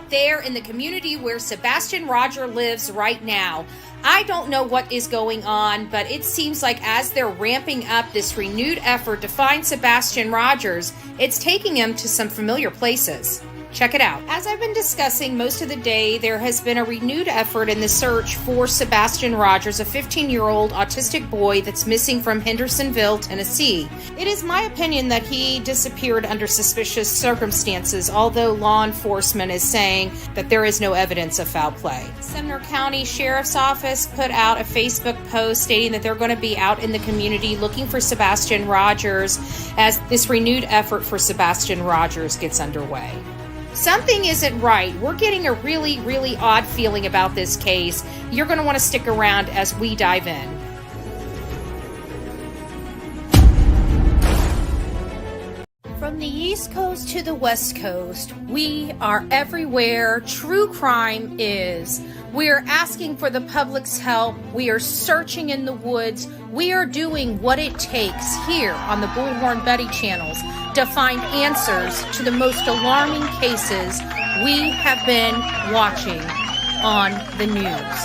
right there in the community where Sebastian Rogers lives right now. I don't know what is going on, but it seems like as they're ramping up this renewed effort to find Sebastian Rogers, it's taking him to some familiar places. Check it out. As I've been discussing most of the day, there has been a renewed effort in the search for Sebastian Rogers, a 15-year-old autistic boy that's missing from Hendersonville, Tennessee. It is my opinion that he disappeared under suspicious circumstances, although law enforcement is saying that there is no evidence of foul play. Sumner County Sheriff's Office put out a Facebook post stating that they're going to be out in the community looking for Sebastian Rogers as this renewed effort for Sebastian Rogers gets underway. Something isn't right. We're getting a really, really odd feeling about this case. You're going to want to stick around as we dive in. From the East Coast to the West Coast, we are everywhere true crime is. We are asking for the public's help. We are searching in the woods. We are doing what it takes here on the Bullhorn Betty channels to find answers to the most alarming cases we have been watching on the news.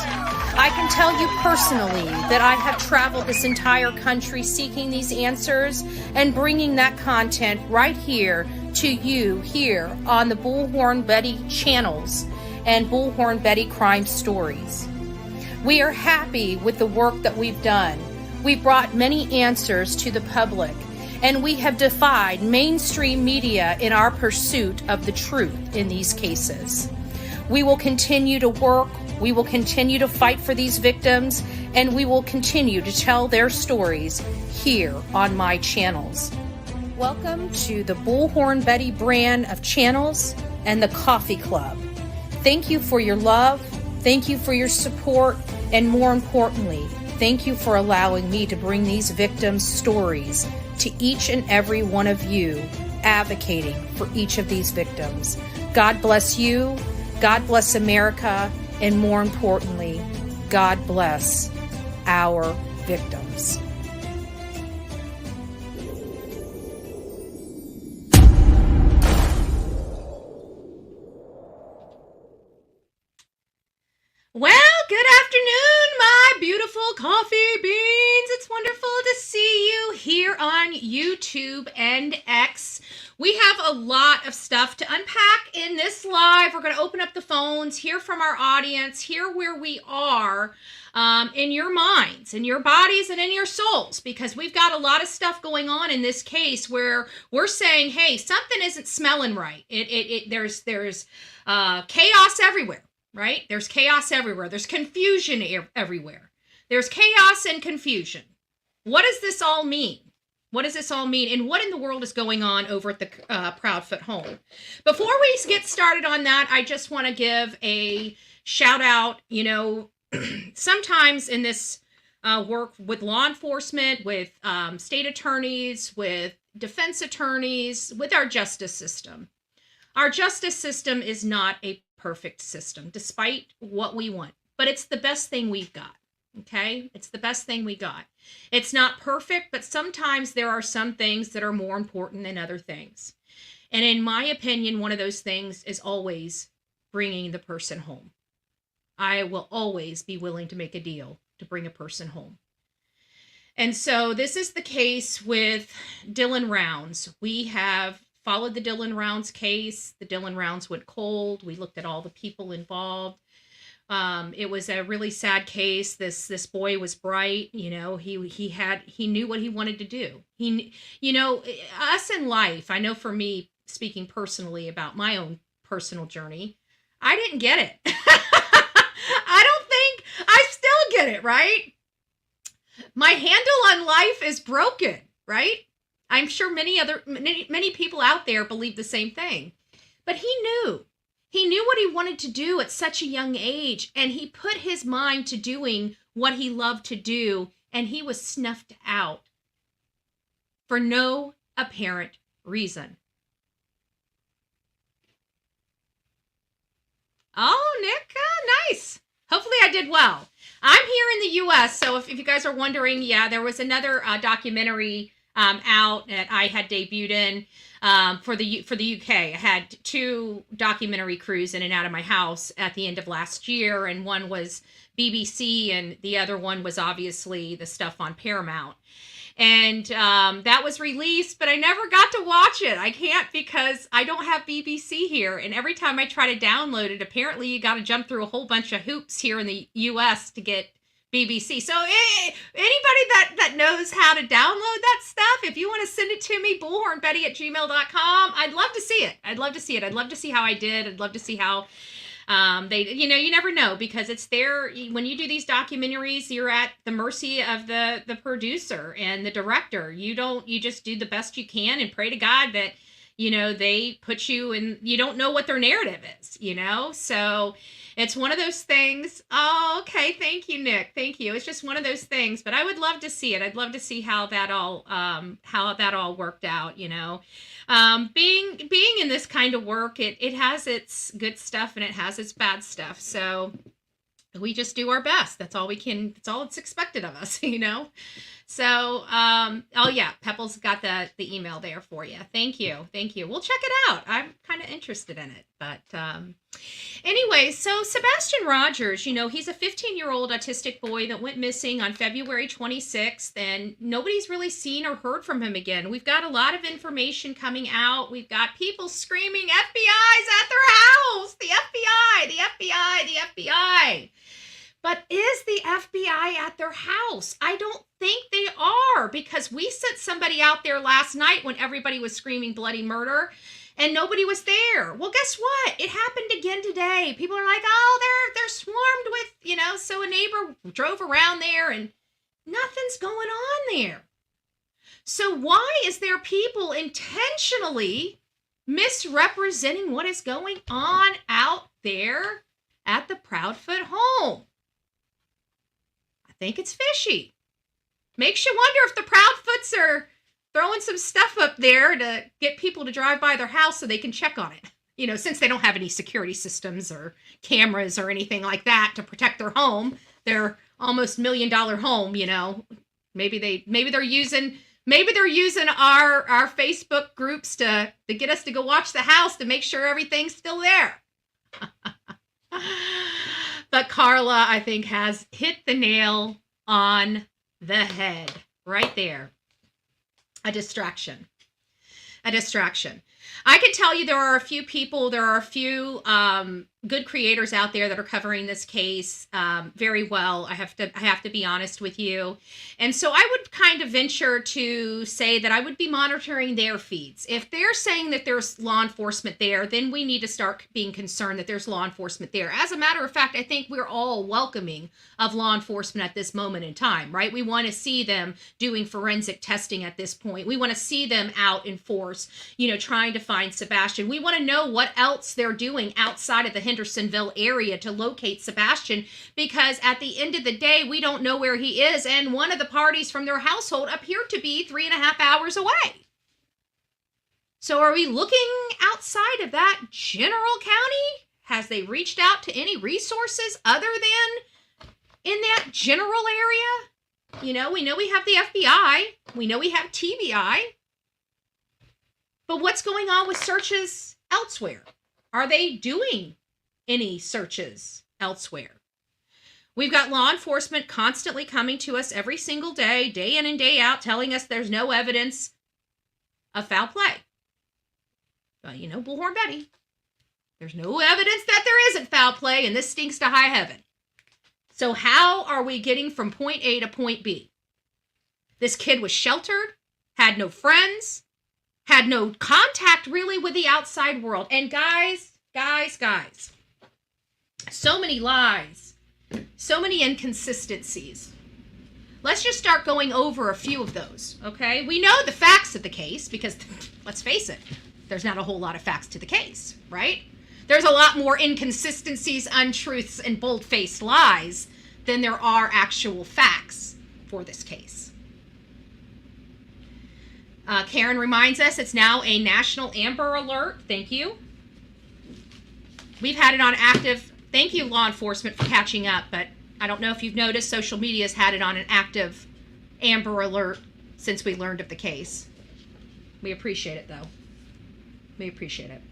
I can tell you personally that I have traveled this entire country seeking these answers and bringing that content right here to you here on the Bullhorn Betty channels and Bullhorn Betty Crime Stories. We are happy with the work that we've done. We've brought many answers to the public, and we have defied mainstream media in our pursuit of the truth in these cases. We will continue to work, we will continue to fight for these victims, and we will continue to tell their stories here on my channels. Welcome to the Bullhorn Betty brand of channels and the Coffee Club. Thank you for your love, thank you for your support, and more importantly, thank you for allowing me to bring these victims' stories to each and every one of you, advocating for each of these victims. God bless you, God bless America, and more importantly, God bless our victims. Well, good afternoon, my beautiful coffee beans. It's wonderful to see you here on YouTube and X. We have a lot of stuff to unpack in this live. We're going to open up the phones, hear from our audience, hear where we are in your minds, in your bodies, and in your souls, because we've got a lot of stuff going on in this case where we're saying, hey, something isn't smelling right. There's chaos everywhere. Right? There's chaos everywhere. There's confusion everywhere. There's chaos and confusion. What does this all mean? What does this all mean? And what in the world is going on over at the Proudfoot home? Before we get started on that, I just want to give a shout out. You know, sometimes in this work with law enforcement, with state attorneys, with defense attorneys, with our justice system is not a perfect system, despite what we want. But it's the best thing we've got, okay? It's the best thing we got. It's not perfect, but sometimes there are some things that are more important than other things. And in my opinion, one of those things is always bringing the person home. I will always be willing to make a deal to bring a person home. And so this is the case with Dylan Rounds. We have followed the Dylan Rounds case. The Dylan Rounds went cold. We looked at all the people involved. It was a really sad case. This boy was bright. You know, he knew what he wanted to do. Us in life, I know for me, speaking personally about my own personal journey, I didn't get it. I don't think I still get it, right? My handle on life is broken, right? I'm sure many people out there believe the same thing. But he knew what he wanted to do at such a young age, and he put his mind to doing what he loved to do, and he was snuffed out for no apparent reason. Oh, Nick, nice. Hopefully I did well. I'm here in the U.S., so if you guys are wondering, yeah, there was another documentary out that I had debuted in for the UK. I had 2 documentary crews in and out of my house at the end of last year, and one was BBC, and the other one was obviously the stuff on Paramount. And that was released, but I never got to watch it. I can't because I don't have BBC here. And every time I try to download it, apparently you got to jump through a whole bunch of hoops here in the US to get BBC. So anybody that knows how to download that stuff, if you want to send it to me, bullhornbetty@gmail.com. I'd love to see it. I'd love to see it. I'd love to see how I did. I'd love to see how they, you never know, because it's there. When you do these documentaries, you're at the mercy of the producer and the director. You just do the best you can and pray to God that, they put you in, you don't know what their narrative is, so it's one of those things. Oh, okay. Thank you, Nick. Thank you. It's just one of those things, but I would love to see it. I'd love to see how that all worked out, being in this kind of work, it has its good stuff and it has its bad stuff. So we just do our best. That's all we can, that's all it's expected of us, So, oh yeah, Pepple's got the email there for you. Thank you. Thank you. We'll check it out. I'm kind of interested in it, but, anyway, so Sebastian Rogers, he's a 15-year-old autistic boy that went missing on February 26th, and nobody's really seen or heard from him again. We've got a lot of information coming out. We've got people screaming, FBI's at their house! The FBI! The FBI! The FBI! But is the FBI at their house? I don't think they are, because we sent somebody out there last night when everybody was screaming bloody murder and nobody was there. Well, guess what? It happened again today. People are like, oh, they're swarmed with, so a neighbor drove around there and nothing's going on there. So why is there people intentionally misrepresenting what is going on out there at the Proudfoot home? I think it's fishy. Makes you wonder if the Proudfoots are throwing some stuff up there to get people to drive by their house so they can check on it. Since they don't have any security systems or cameras or anything like that to protect their home, their almost $1 million home, maybe they're using our Facebook groups to get us to go watch the house to make sure everything's still there. But Carla, I think, has hit the nail on the head right there. A distraction. I can tell you there are a few good creators out there that are covering this case very well. I have to be honest with you. And so I would kind of venture to say that I would be monitoring their feeds. If they're saying that there's law enforcement there, then we need to start being concerned that there's law enforcement there. As a matter of fact, I think we're all welcoming of law enforcement at this moment in time, right? We want to see them doing forensic testing at this point. We want to see them out in force, trying to find Sebastian. We want to know what else they're doing outside of the Hendersonville area to locate Sebastian, because at the end of the day, we don't know where he is, and one of the parties from their household appeared to be 3.5 hours away. So are we looking outside of that general county? Has they reached out to any resources other than in that general area? We know we have the FBI. We know we have TBI. But what's going on with searches elsewhere? Are they doing any searches elsewhere? We've got law enforcement constantly coming to us every single day in and day out, telling us there's no evidence of foul play. Well, Bullhorn Betty, there's no evidence that there isn't foul play, and this stinks to high heaven. So how are we getting from point A to point B? This kid was sheltered, had no friends, had no contact really with the outside world. And guys, so many lies, so many inconsistencies. Let's just start going over a few of those, okay? We know the facts of the case because, let's face it, there's not a whole lot of facts to the case, right? There's a lot more inconsistencies, untruths, and bold-faced lies than there are actual facts for this case. Karen reminds us it's now a national Amber Alert. Thank you. We've had it on active. Thank you, law enforcement, for catching up. But I don't know if you've noticed, social media has had it on an active Amber Alert since we learned of the case. We appreciate it, though. We appreciate it.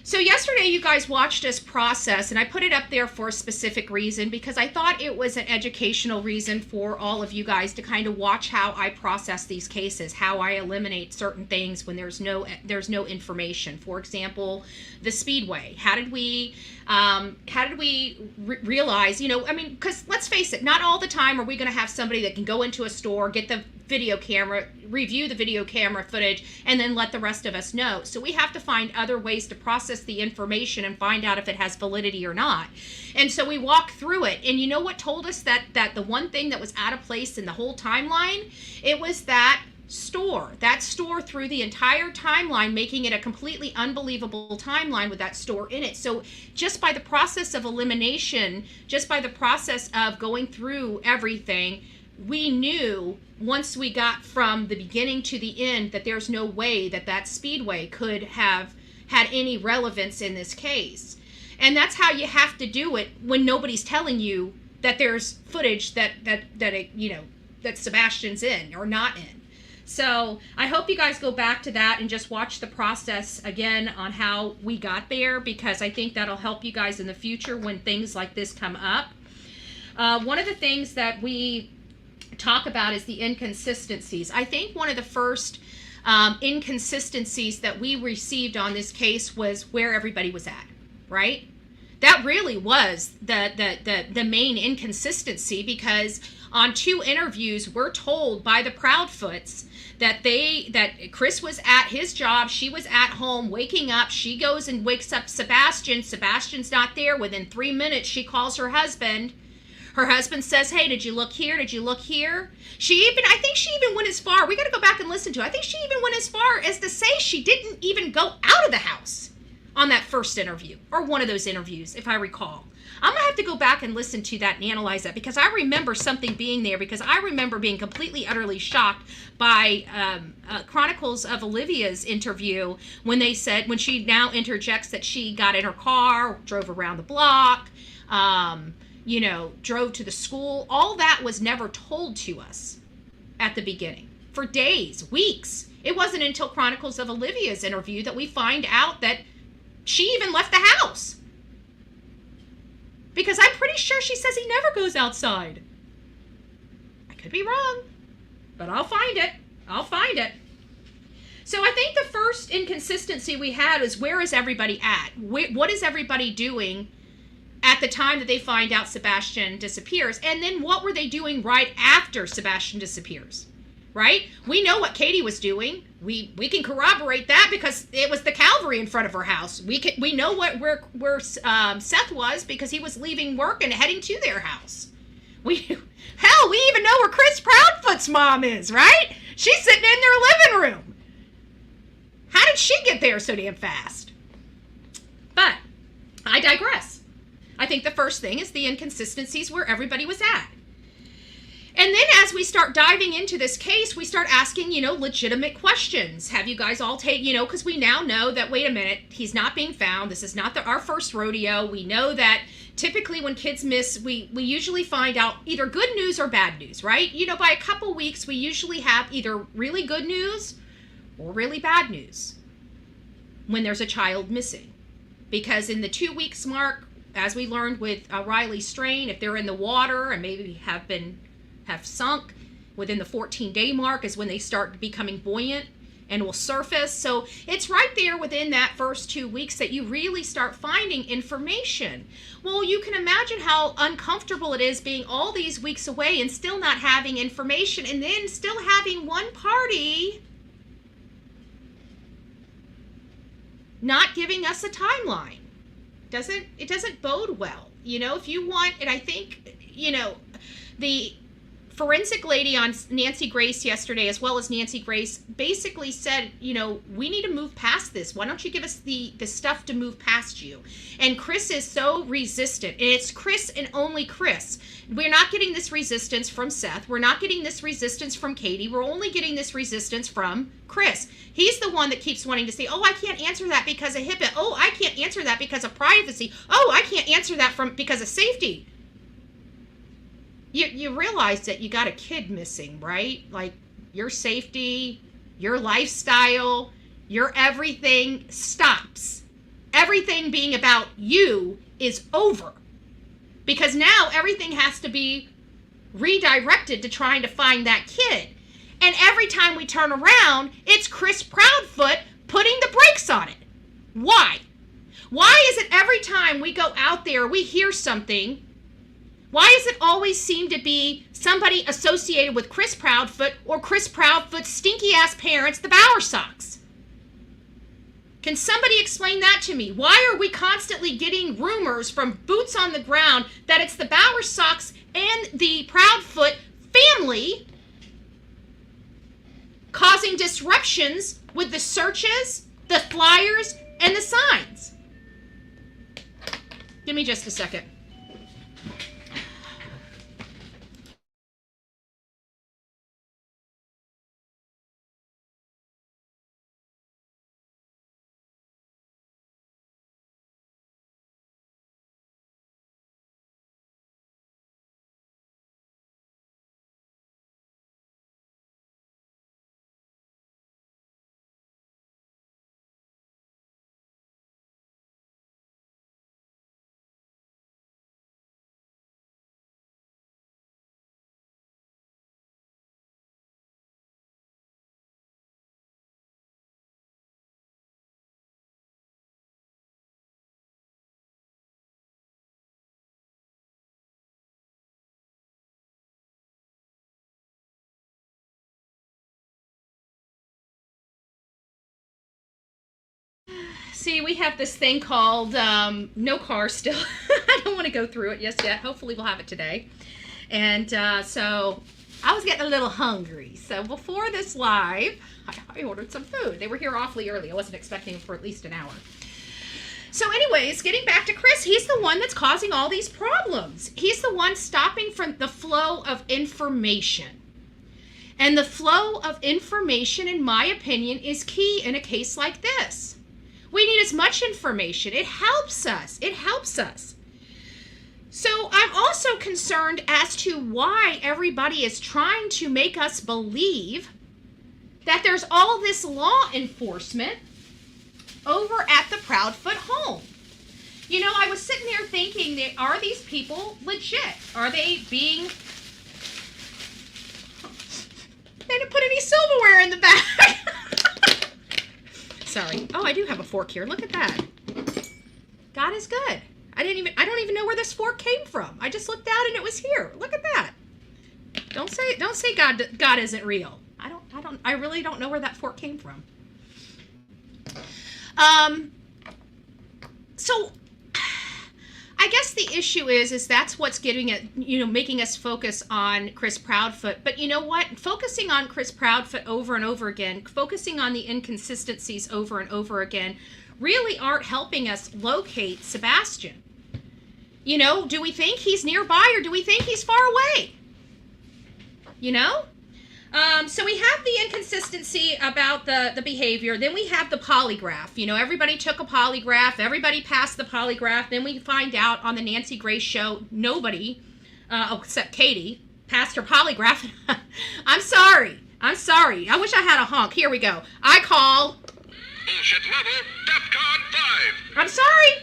So yesterday you guys watched us process, and I put it up there for a specific reason because I thought it was an educational reason for all of you guys to kind of watch how I process these cases, how I eliminate certain things when there's no information. For example, the speedway. How did we realize, you know, I mean, because let's face it, not all the time are we going to have somebody that can go into a store, get the video camera, review the video camera footage, and then let the rest of us know. So we have to find other ways to process the information and find out if it has validity or not. And so we walk through it. And you know what told us that the one thing that was out of place in the whole timeline? It was that store through the entire timeline, making it a completely unbelievable timeline with that store in it. So just by the process of elimination, just by the process of going through everything, we knew once we got from the beginning to the end that there's no way that that speedway could have had any relevance in this case. And that's how you have to do it when nobody's telling you that there's footage that Sebastian's in or not in. So I hope you guys go back to that and just watch the process again on how we got there, because I think that'll help you guys in the future when things like this come up. One of the things that we talk about is the inconsistencies. I think one of the first inconsistencies that we received on this case was where everybody was at, right? That really was the main inconsistency, because on 2 interviews we're told by the Proudfoots that Chris was at his job, she was at home waking up, she goes and wakes up Sebastian's not there. Within 3 minutes she calls her husband. Her husband says, hey, did you look here? Did you look here? I think she even went as far, we got to go back and listen to it. I think she even went as far as to say she didn't even go out of the house on that first interview, or one of those interviews, if I recall. I'm going to have to go back and listen to that and analyze that, because I remember something being there, because I remember being completely, utterly shocked by Chronicles of Olivia's interview when she now interjects that she got in her car, drove around the block, drove to the school. All that was never told to us at the beginning. For days, weeks. It wasn't until Chronicles of Olivia's interview that we find out that she even left the house. Because I'm pretty sure she says he never goes outside. I could be wrong, but I'll find it. So I think the first inconsistency we had is, where is everybody at? What is everybody doing at the time that they find out Sebastian disappears? And then what were they doing right after Sebastian disappears? Right? We know what Katie was doing. We can corroborate that because it was the cavalry in front of her house. We know where Seth was, because he was leaving work and heading to their house. We even know where Chris Proudfoot's mom is, right? She's sitting in their living room. How did she get there so damn fast? But I digress. I think the first thing is the inconsistencies where everybody was at. And then as we start diving into this case, we start asking, legitimate questions. Have you guys all because we now know that, wait a minute, he's not being found. This is not our first rodeo. We know that typically when kids miss, we usually find out either good news or bad news, right? By a couple weeks, we usually have either really good news or really bad news when there's a child missing. Because in the 2 weeks mark, as we learned with Riley Strain, if they're in the water and maybe have sunk, within the 14-day mark is when they start becoming buoyant and will surface. So it's right there within that first 2 weeks that you really start finding information. Well, you can imagine how uncomfortable it is being all these weeks away and still not having information, and then still having one party not giving us a timeline. It doesn't bode well. If you want, and I think, the forensic lady on Nancy Grace yesterday, as well as Nancy Grace, basically said, we need to move past this. Why don't you give us the stuff to move past you? And Chris is so resistant. And it's Chris and only Chris. We're not getting this resistance from Seth. We're not getting this resistance from Katie. We're only getting this resistance from Chris. He's the one that keeps wanting to say, oh, I can't answer that because of HIPAA. Oh, I can't answer that because of privacy. Oh, I can't answer that because of safety. You realize that you got a kid missing, right? Like, your safety, your lifestyle, your everything stops. Everything being about you is over. Because now everything has to be redirected to trying to find that kid. And every time we turn around, it's Chris Proudfoot putting the brakes on it. Why? Why is it every time we go out there, we hear something, why does it always seem to be somebody associated with Chris Proudfoot or Chris Proudfoot's stinky-ass parents, the Bowersocks? Can somebody explain that to me? Why are we constantly getting rumors from boots on the ground that it's the Bowersocks and the Proudfoot family causing disruptions with the searches, the flyers, and the signs? Give me just a second. See, we have this thing called no car still. I don't want to go through it just yet. Hopefully we'll have it today. And so I was getting a little hungry. So before this live, I ordered some food. They were here awfully early. I wasn't expecting them for at least an hour. So anyways, getting back to Chris, he's the one that's causing all these problems. He's the one stopping from the flow of information. And the flow of information, in my opinion, is key in a case like this. We need as much information. It helps us. It helps us. So I'm also concerned as to why everybody is trying to make us believe that there's all this law enforcement over at the Proudfoot home. You know, I was sitting there thinking, are these people legit? Are they being... They didn't put any silverware in the back. Sorry. Oh, I do have a fork here. Look at that. God is good. I don't even know where this fork came from. I just looked out and it was here. Look at that. Don't say God isn't real. I really don't know where that fork came from. So I guess the issue is that's what's getting it, making us focus on Chris Proudfoot. But you know what? Focusing on Chris Proudfoot over and over again, focusing on the inconsistencies over and over again, really aren't helping us locate Sebastian. Do we think he's nearby or do we think he's far away? So we have the inconsistency about the behavior. Then we have the polygraph. Everybody took a polygraph. Everybody passed the polygraph. Then we find out on the Nancy Grace show, nobody, except Katie, passed her polygraph. I'm sorry. I wish I had a honk. Here we go. I call... Bullshit level, DEFCON 5. I'm sorry.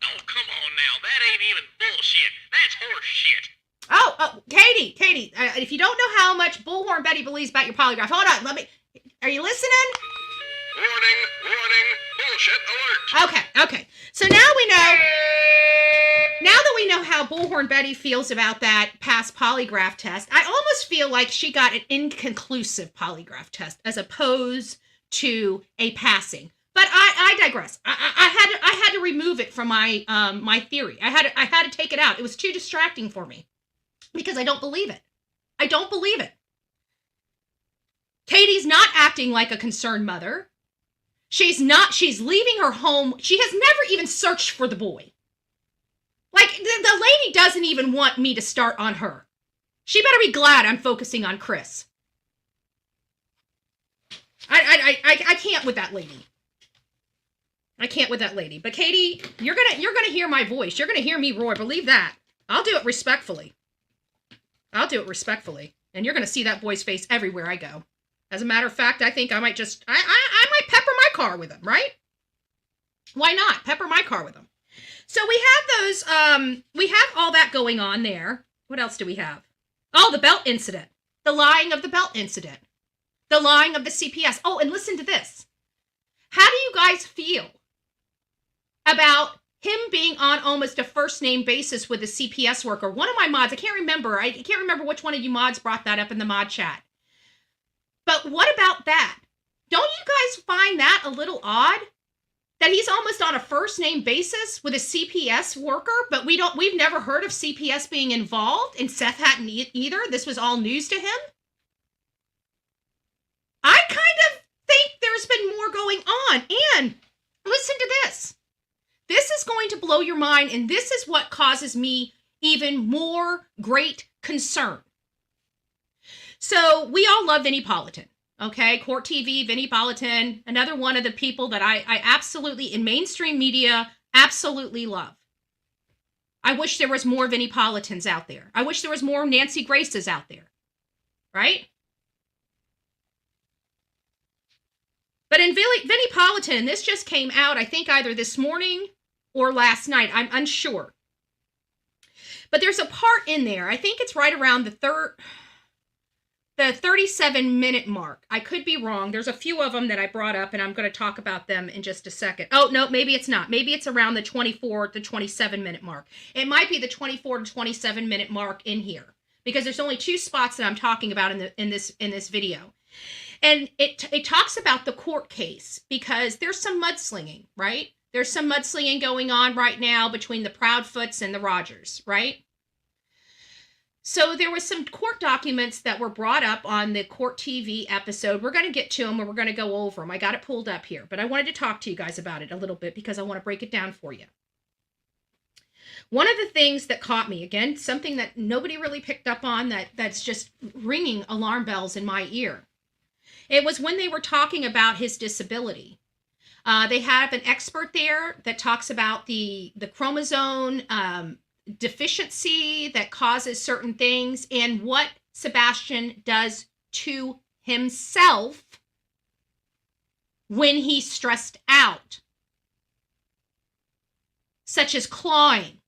Oh, come on now. That ain't even bullshit. That's horse shit. Oh, Katie, if you don't know how much Bullhorn Betty believes about your polygraph, hold on, are you listening? Warning, bullshit alert. Okay. So now that we know how Bullhorn Betty feels about that past polygraph test, I almost feel like she got an inconclusive polygraph test as opposed to a passing. But I digress. I had to remove it from my my theory. I had to take it out. It was too distracting for me. Because I don't believe it. Katie's not acting like a concerned mother. She's leaving her home. She has never even searched for the boy. Like, the lady doesn't even want me to start on her. She better be glad I'm focusing on Chris. I can't with that lady. I can't with that lady. But Katie, you're gonna hear my voice. You're gonna hear me roar. Believe that. I'll do it respectfully. And you're going to see that boy's face everywhere I go. As a matter of fact, I think I might I might pepper my car with him, right? Why not? Pepper my car with him. So we have those, we have all that going on there. What else do we have? Oh, the belt incident. The lying of the belt incident. The lying of the CPS. Oh, and listen to this. How do you guys feel about him being on almost a first name basis with a CPS worker? One of my mods, I can't remember which one of you mods brought that up in the mod chat. But what about that? Don't you guys find that a little odd? That he's almost on a first name basis with a CPS worker, but we've never heard of CPS being involved, and Seth hadn't either. This was all news to him. I kind of think there's been more going on. And listen to this. This is going to blow your mind, and this is what causes me even more great concern. So we all love Vinnie Politan. Okay, Court TV, Vinnie Politan, another one of the people that I absolutely, in mainstream media, absolutely love. I wish there was more Vinnie Politans out there. I wish there was more Nancy Graces out there, right? But in Vinnie Politan, this just came out, I think either this morning or last night. I'm unsure. But there's a part in there, I think it's right around the 37-minute mark. I could be wrong. There's a few of them that I brought up, and I'm going to talk about them in just a second. Oh, no, maybe it's not. Maybe it's around the 24 to 27-minute mark. It might be the 24 to 27-minute mark in here, because there's only two spots that I'm talking about in this video. And it talks about the court case, because there's some mudslinging, right? There's some mudslinging going on right now between the Proudfoots and the Rogers, right? So there was some court documents that were brought up on the Court TV episode. We're going to get to them, and we're going to go over them. I got it pulled up here, but I wanted to talk to you guys about it a little bit because I want to break it down for you. One of the things that caught me, again, something that nobody really picked up on, that's just ringing alarm bells in my ear. It was when they were talking about his disability. They have an expert there that talks about the chromosome deficiency that causes certain things and what Sebastian does to himself when he's stressed out, such as clawing,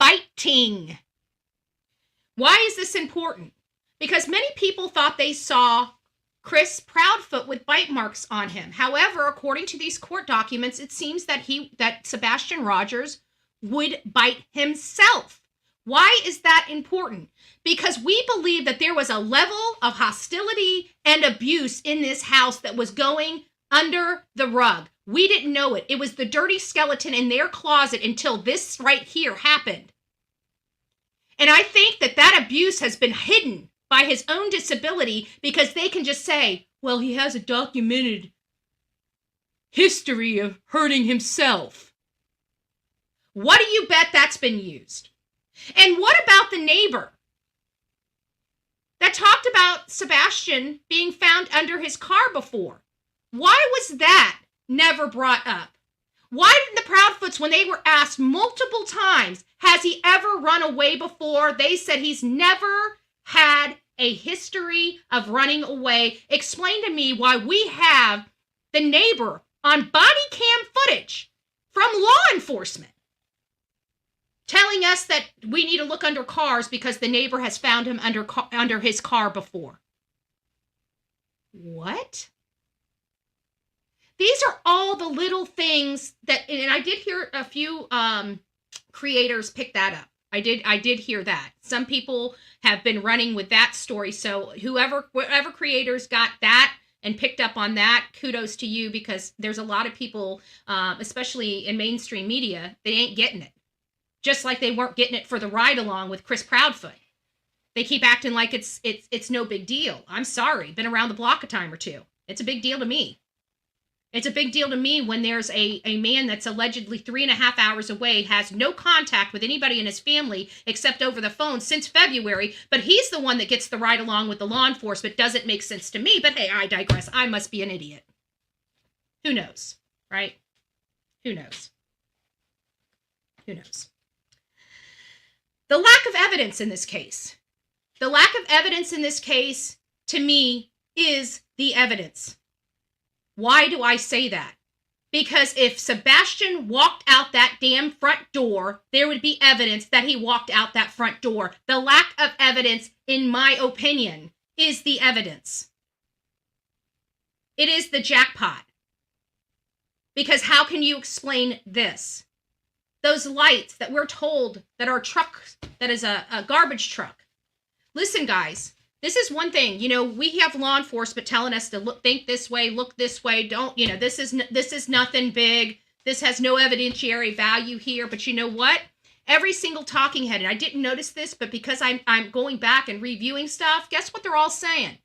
biting. Why is this important? Because many people thought they saw Chris Proudfoot with bite marks on him. However, according to these court documents, it seems that Sebastian Rogers would bite himself. Why is that important? Because we believe that there was a level of hostility and abuse in this house that was going under the rug. We didn't know it. It was the dirty skeleton in their closet until this right here happened. And I think that abuse has been hidden by his own disability, because they can just say, well, he has a documented history of hurting himself. What do you bet that's been used? And what about the neighbor that talked about Sebastian being found under his car before? Why was that never brought up? Why didn't the Proudfoots, when they were asked multiple times, has he ever run away before? They said he's never had a history of running away. Explain to me why we have the neighbor on body cam footage from law enforcement telling us that we need to look under cars because the neighbor has found him under his car before. What? These are all the little things that, and I did hear a few creators pick that up. I did hear that. Some people have been running with that story. So whatever creators got that and picked up on that, kudos to you, because there's a lot of people, especially in mainstream media, they ain't getting it. Just like they weren't getting it for the ride along with Chris Proudfoot. They keep acting like it's no big deal. I'm sorry. Been around the block a time or two. It's a big deal to me. It's a big deal to me when there's a man that's allegedly 3.5 hours away, has no contact with anybody in his family except over the phone since February, but he's the one that gets the ride along with the law enforcement. Doesn't make sense to me, but hey, I digress. I must be an idiot. Who knows, right? Who knows? Who knows? The lack of evidence in this case. The lack of evidence in this case, to me, is the evidence. Why do I say that? Because if Sebastian walked out that damn front door, there would be evidence that he walked out that front door. The lack of evidence, in my opinion, is the evidence. It is the jackpot. Because how can you explain this? Those lights that we're told that our truck, that is a garbage truck. Listen, guys, this is one thing. We have law enforcement telling us to think this way, look this way. Don't, this is nothing big. This has no evidentiary value here. But you know what? Every single talking head, and I didn't notice this, but because I'm going back and reviewing stuff, guess what they're all saying?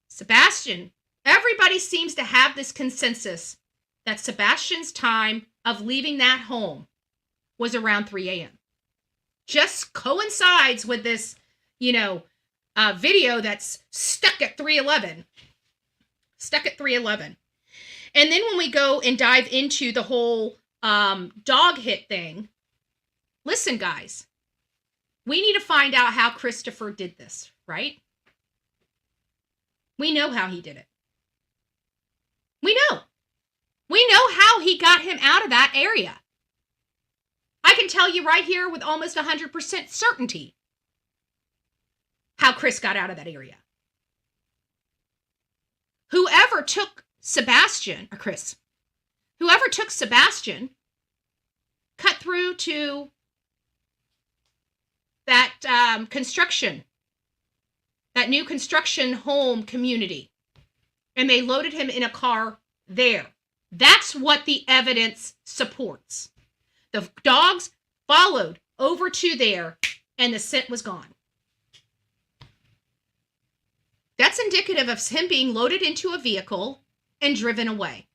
Sebastian, everybody seems to have this consensus that Sebastian's time of leaving that home was around 3 a.m. Just coincides with this, video that's stuck at 3:11. Stuck at 3:11. And then when we go and dive into the whole dog hit thing, listen, guys, we need to find out how Christopher did this, right? We know how he did it. We know. We know how he got him out of that area. I can tell you right here with almost 100% certainty how Chris got out of that area. Whoever took Sebastian, cut through to that construction, that new construction home community, and they loaded him in a car there. That's what the evidence supports. The dogs followed over to there, and the scent was gone. That's indicative of him being loaded into a vehicle and driven away.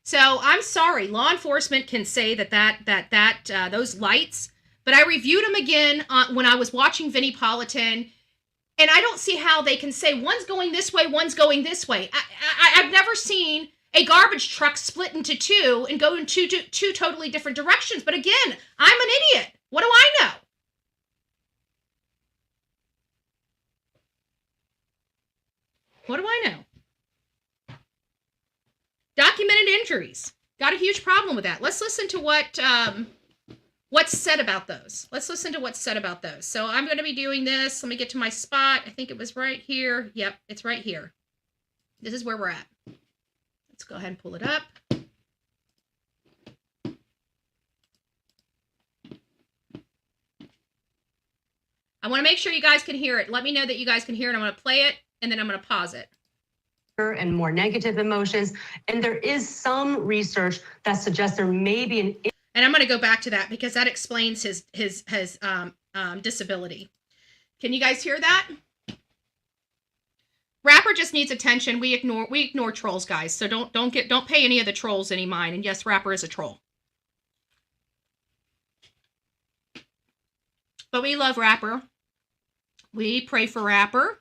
So I'm sorry, law enforcement can say that those lights, but I reviewed them again when I was watching Vinnie Politan, and I don't see how they can say one's going this way, one's going this way. I've never seen a garbage truck split into two and go in two totally different directions. But again, I'm an idiot. What do I know? What do I know? Documented injuries. Got a huge problem with that. Let's listen to what's said about those. So I'm going to be doing this. Let me get to my spot. I think it was right here. Yep, it's right here. This is where we're at. Let's go ahead and pull it up. I want to make sure you guys can hear it. Let me know that you guys can hear it. I'm going to play it, and then I'm going to pause it. And more negative emotions. And there is some research that suggests there may be an... And I'm going to go back to that because that explains his disability. Can you guys hear that? Rapper just needs attention. We ignore trolls, guys. So don't pay any of the trolls any mind. And yes, Rapper is a troll. But we love Rapper. We pray for Rapper.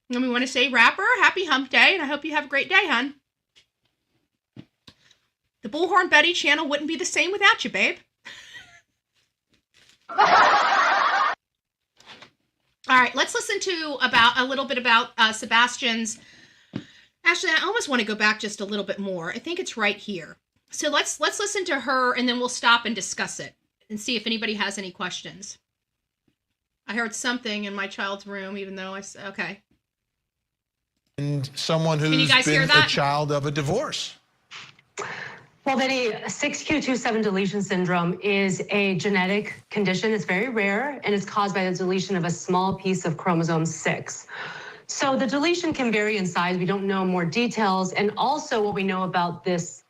And we want to say, Rapper, happy hump day, and I hope you have a great day, hon. The Bullhorn Betty channel wouldn't be the same without you, babe. All right, let's listen to a little bit about Sebastian's. Actually, I almost want to go back just a little bit more. I think it's right here. So let's listen to her, and then we'll stop and discuss it and see if anybody has any questions. I heard something in my child's room, even though okay. And someone who's been a child of a divorce. Well, Benny, 6q27 deletion syndrome is a genetic condition. It's very rare, and it's caused by the deletion of a small piece of chromosome 6. So the deletion can vary in size. We don't know more details. And also what we know about this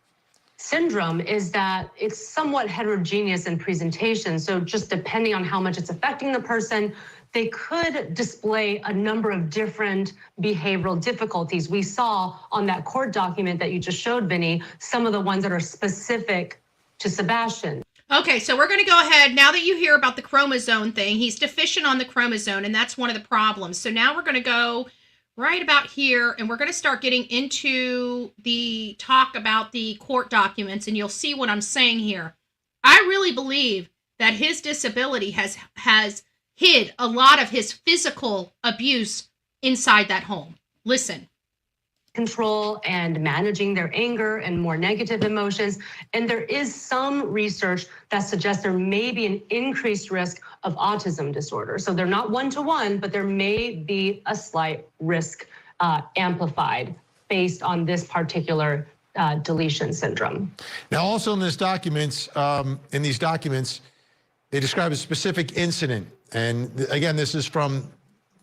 syndrome is that it's somewhat heterogeneous in presentation. So just depending on how much it's affecting the person, they could display a number of different behavioral difficulties. We saw on that court document that you just showed, Vinny, some of the ones that are specific to Sebastian. Okay, so we're gonna go ahead, now that you hear about the chromosome thing, he's deficient on the chromosome, and that's one of the problems. So now we're gonna go right about here, and we're gonna start getting into the talk about the court documents, and you'll see what I'm saying here. I really believe that his disability has hid a lot of his physical abuse inside that home. Listen. Control and managing their anger and more negative emotions. And there is some research that suggests there may be an increased risk of autism disorder. So they're not one-to-one, but there may be a slight risk amplified based on this particular deletion syndrome. Now, also in these documents, they describe a specific incident. And again, this is from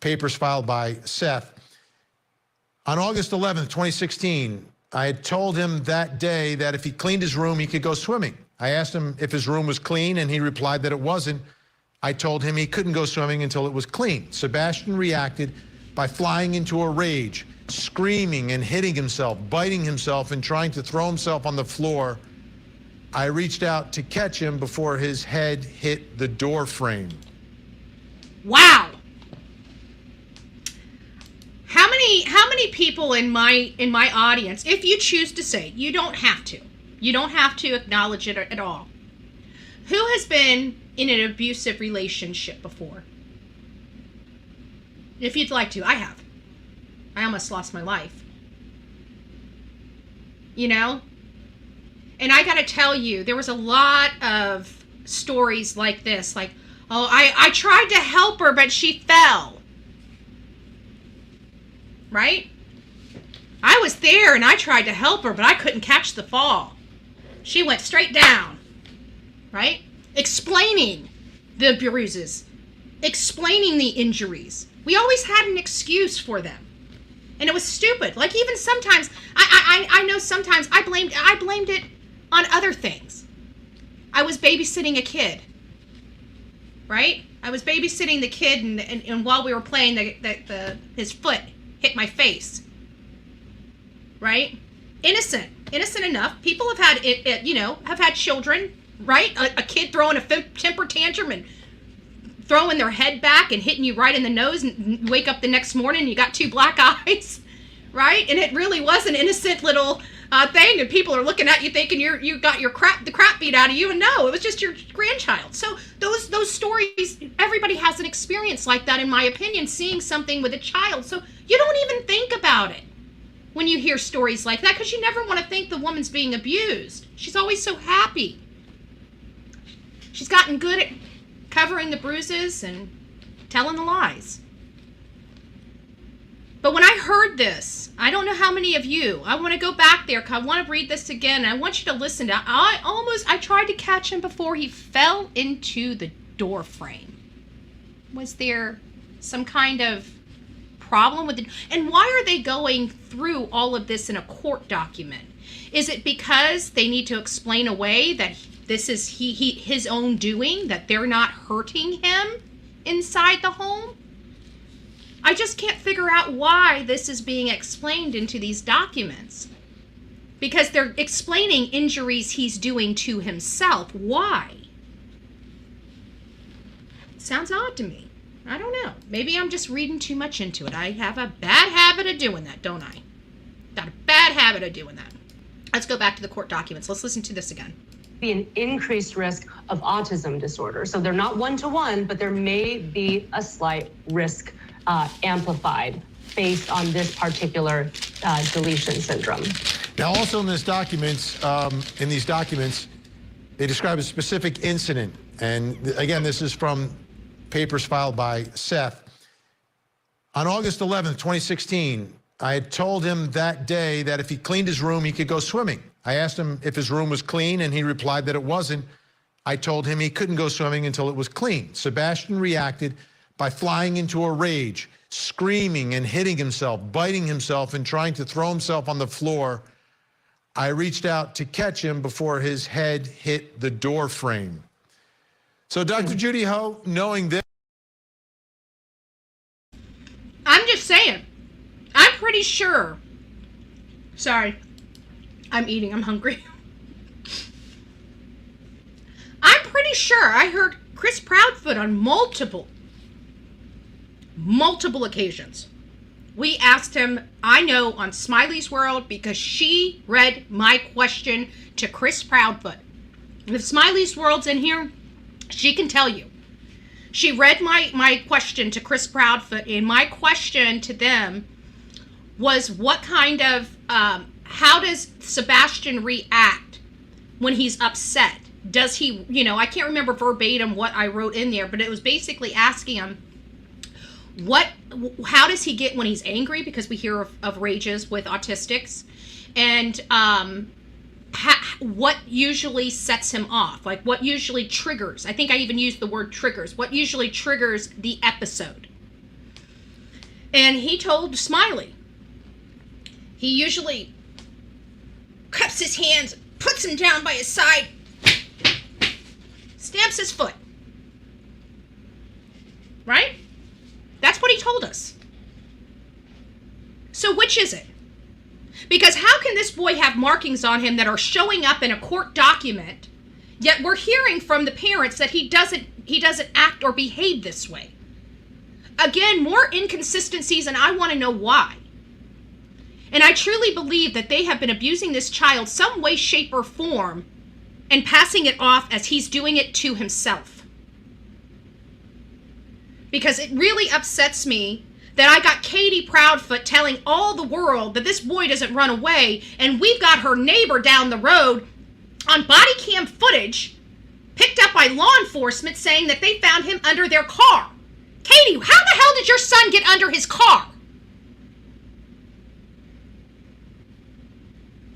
papers filed by Seth. On August 11th, 2016, I had told him that day that if he cleaned his room, he could go swimming. I asked him if his room was clean, and he replied that it wasn't. I told him he couldn't go swimming until it was clean. Sebastian reacted by flying into a rage, screaming and hitting himself, biting himself, and trying to throw himself on the floor. I reached out to catch him before his head hit the door frame. Wow. How many people in my audience, if you choose to say, you don't have to acknowledge it at all, who has been in an abusive relationship before? If you'd like to, I have. I almost lost my life. You know? And I gotta tell you, there was a lot of stories like this, like, oh, I tried to help her, but she fell. Right? I was there and I tried to help her, but I couldn't catch the fall. She went straight down. Right? Explaining the bruises, explaining the injuries. We always had an excuse for them. And it was stupid. Like, even sometimes, I know sometimes I blamed it on other things. I was babysitting a kid. Right? I was babysitting the kid, and while we were playing, his foot hit my face. Right? Innocent enough. People have had have had children, right? A kid throwing a temper tantrum and throwing their head back and hitting you right in the nose, and you wake up the next morning and you got 2 black eyes, right? And it really was an innocent little thing, and people are looking at you thinking you got the crap beat out of you, and no, it was just your grandchild. So those stories, everybody has an experience like that, in my opinion, seeing something with a child. So you don't even think about it when you hear stories like that, because you never want to think the woman's being abused. She's always so happy. She's gotten good at covering the bruises and telling the lies. But when I heard this, I don't know how many of you, I want to go back there, because I want to read this again, and I want you to listen to, I tried to catch him before he fell into the door frame. Was there some kind of problem with it? And why are they going through all of this in a court document? Is it because they need to explain away that this is his own doing, that they're not hurting him inside the home? I just can't figure out why this is being explained into these documents. Because they're explaining injuries he's doing to himself. Why? Sounds odd to me. I don't know. Maybe I'm just reading too much into it. I have a bad habit of doing that, don't I? Got a bad habit of doing that. Let's go back to the court documents. Let's listen to this again. Be an increased risk of autism disorder. So they're not one-to-one, but there may be a slight risk amplified based on this particular deletion syndrome. Now, also in these documents, they describe a specific incident. And again, this is from papers filed by Seth. On August 11th, 2016, I had told him that day that if he cleaned his room, he could go swimming. I asked him if his room was clean, and he replied that it wasn't. I told him he couldn't go swimming until it was clean. Sebastian reacted by flying into a rage, screaming and hitting himself, biting himself, and trying to throw himself on the floor. I reached out to catch him before his head hit the door frame. So, Dr. Judy Ho, knowing this. I'm just saying, I'm pretty sure. Sorry, I'm eating, I'm hungry. I'm pretty sure I heard Chris Proudfoot on multiple occasions. We asked him, I know, on Smiley's World, because she read my question to Chris Proudfoot. And if Smiley's World's in here, She can tell you. She read my question to Chris Proudfoot, and my question to them was, what kind of, how does Sebastian react when he's upset? Does he, I can't remember verbatim what I wrote in there, but it was basically asking him, how does he get when he's angry? Because we hear of rages with autistics. And what usually sets him off? Like, what usually triggers? I think I even used the word triggers. What usually triggers the episode? And he told Smiley, he usually cups his hands, puts him down by his side, stamps his foot. Right? That's what he told us. So which is it? Because how can this boy have markings on him that are showing up in a court document, yet we're hearing from the parents that he doesn't act or behave this way? Again, more inconsistencies, and I want to know why. And I truly believe that they have been abusing this child some way, shape, or form and passing it off as he's doing it to himself. Because it really upsets me that I got Katie Proudfoot telling all the world that this boy doesn't run away, and we've got her neighbor down the road on body cam footage picked up by law enforcement saying that they found him under their car. Katie, how the hell did your son get under his car?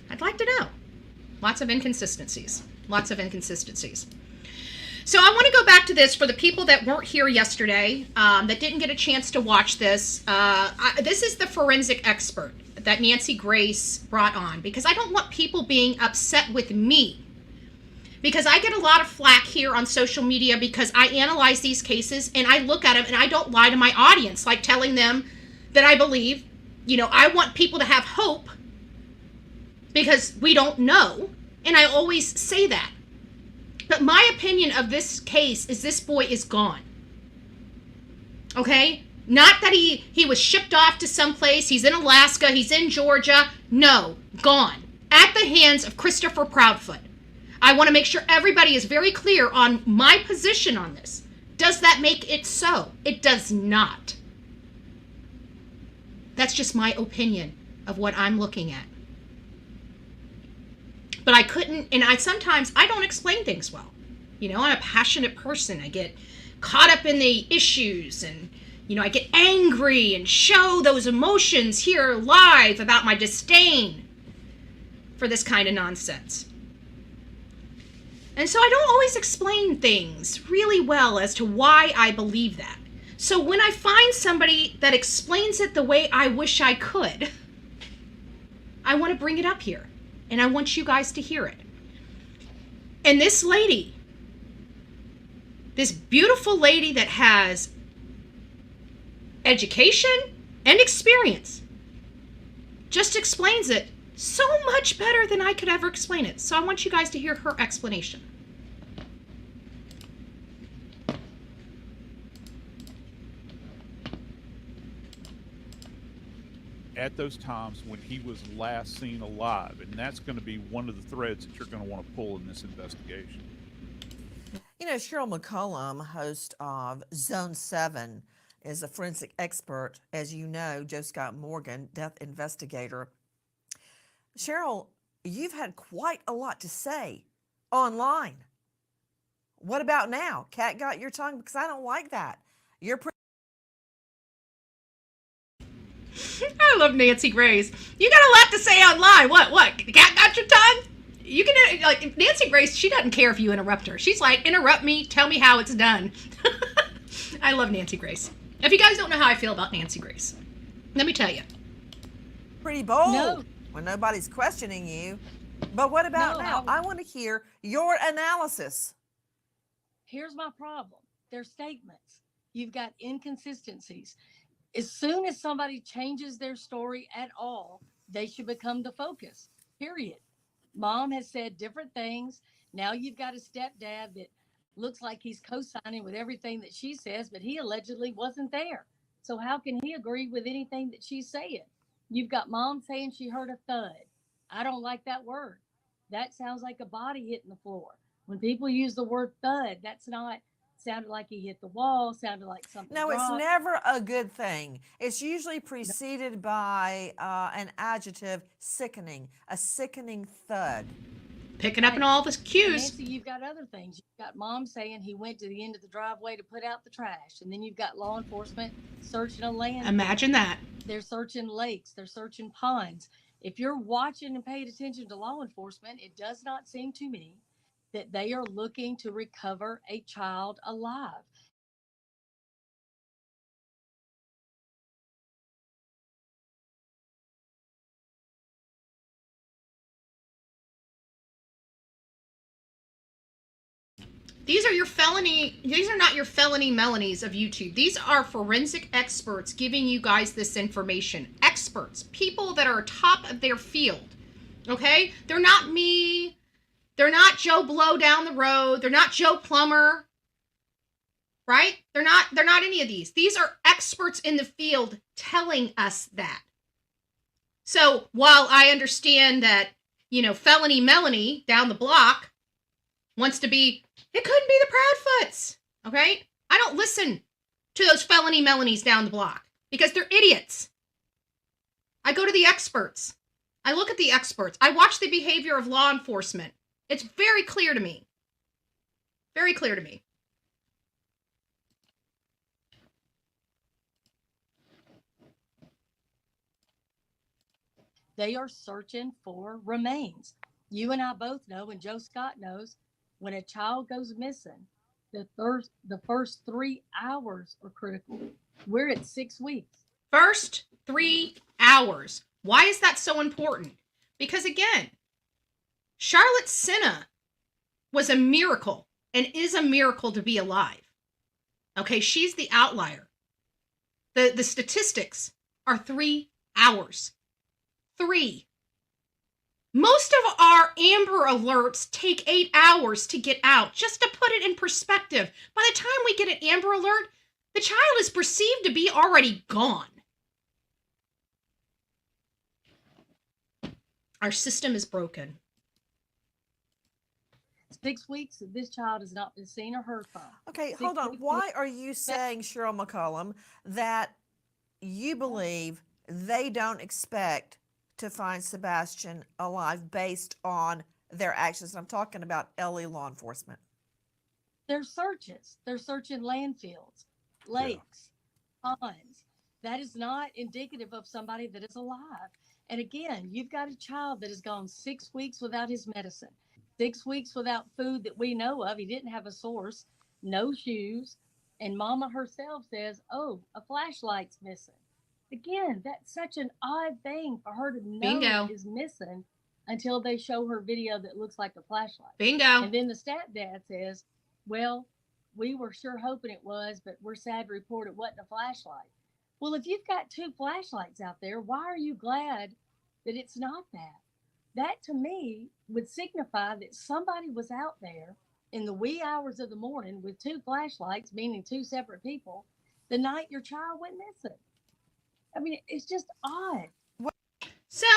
I'd like to know. Lots of inconsistencies. Lots of inconsistencies. So I want to go back to this for the people that weren't here yesterday, that didn't get a chance to watch this. This is the forensic expert that Nancy Grace brought on, because I don't want people being upset with me. Because I get a lot of flack here on social media because I analyze these cases and I look at them and I don't lie to my audience, like telling them that I believe, I want people to have hope because we don't know. And I always say that. But my opinion of this case is this boy is gone. Okay? Not that he was shipped off to someplace. He's in Alaska. He's in Georgia. No. Gone. At the hands of Christopher Proudfoot. I want to make sure everybody is very clear on my position on this. Does that make it so? It does not. That's just my opinion of what I'm looking at. But I couldn't, and sometimes I don't explain things well. I'm a passionate person. I get caught up in the issues and, I get angry and show those emotions here live about my disdain for this kind of nonsense. And so I don't always explain things really well as to why I believe that. So when I find somebody that explains it the way I wish I could, I want to bring it up here. And I want you guys to hear it. And this lady, this beautiful lady that has education and experience, just explains it so much better than I could ever explain it. So I want you guys to hear her explanation. At those times when he was last seen alive, and that's going to be one of the threads that you're going to want to pull in this investigation. Cheryl McCollum, host of Zone 7, is a forensic expert. As you know, Joe Scott Morgan, death investigator. Cheryl, you've had quite a lot to say online. What about now? Cat got your tongue? Because I don't like that. You're I love Nancy Grace. You got a lot to say online. What? The cat got your tongue? You can, like, Nancy Grace, she doesn't care if you interrupt her. She's like, interrupt me, tell me how it's done. I love Nancy Grace. If you guys don't know how I feel about Nancy Grace, let me tell you. pretty bold when nobody's questioning you. But what about now? I want to hear your analysis. Here's my problem. They're statements. You've got inconsistencies. As soon as somebody changes their story at all, they should become the focus, period. Mom has said different things. Now you've got a stepdad that looks like he's co-signing with everything that she says, but he allegedly wasn't there. So how can he agree with anything that she's saying? You've got mom saying she heard a thud. I don't like that word. That sounds like a body hitting the floor. When people use the word thud, that's not sounded like he hit the wall, sounded like something No, it's dropped. never a good thing. It's usually preceded by an adjective, sickening, a sickening thud. Picking up on all the And cues. Nancy, you've got other things. You've got mom saying he went to the end of the driveway to put out the trash. And then you've got law enforcement searching a land. Imagine that. They're searching lakes. They're searching ponds. If you're watching and paying attention to law enforcement, it does not seem to me that they are looking to recover a child alive. These are not your felony Melanies of YouTube. These are forensic experts giving you guys this information. Experts, people that are top of their field. Okay? They're not me. They're not Joe Blow down the road. They're not Joe Plumber. Right? They're not any of these. These are experts in the field telling us that. So while I understand that, felony Melanie down the block wants to be, it couldn't be the Proudfoots. Okay? I don't listen to those felony Melanies down the block because they're idiots. I go to the experts. I look at the experts. I watch the behavior of law enforcement. It's very clear to me. Very clear to me. They are searching for remains. You and I both know, and Joe Scott knows, when a child goes missing, the first 3 hours are critical. We're at 6 weeks. First 3 hours. Why is that so important? Because again, Charlotte Senna was a miracle and is a miracle to be alive. Okay, she's the outlier. The statistics are 3 hours. 3. Most of our Amber Alerts take 8 hours to get out. Just to put it in perspective, by the time we get an Amber Alert, the child is perceived to be already gone. Our system is broken. 6 weeks that this child has not been seen or heard from. Okay, 6 hold on. weeks. Why are you saying, Cheryl McCollum, that you believe they don't expect to find Sebastian alive based on their actions? I'm talking about LA law enforcement. Their searches. They're searching landfills, lakes, ponds. That is not indicative of somebody that is alive. And again, you've got a child that has gone 6 weeks without his medicine, 6 weeks without food that we know of. He didn't have a source, no shoes. And mama herself says, oh, a flashlight's missing. Again, that's such an odd thing for her to know is missing until they show her video that looks like a flashlight. Bingo. And then the stepdad says, well, we were sure hoping it was, but we're sad to report it wasn't a flashlight. Well, if you've got 2 flashlights out there, why are you glad that it's not that? That to me would signify that somebody was out there in the wee hours of the morning with 2 flashlights, meaning 2 separate people, the night your child went missing. I mean, it's just odd. So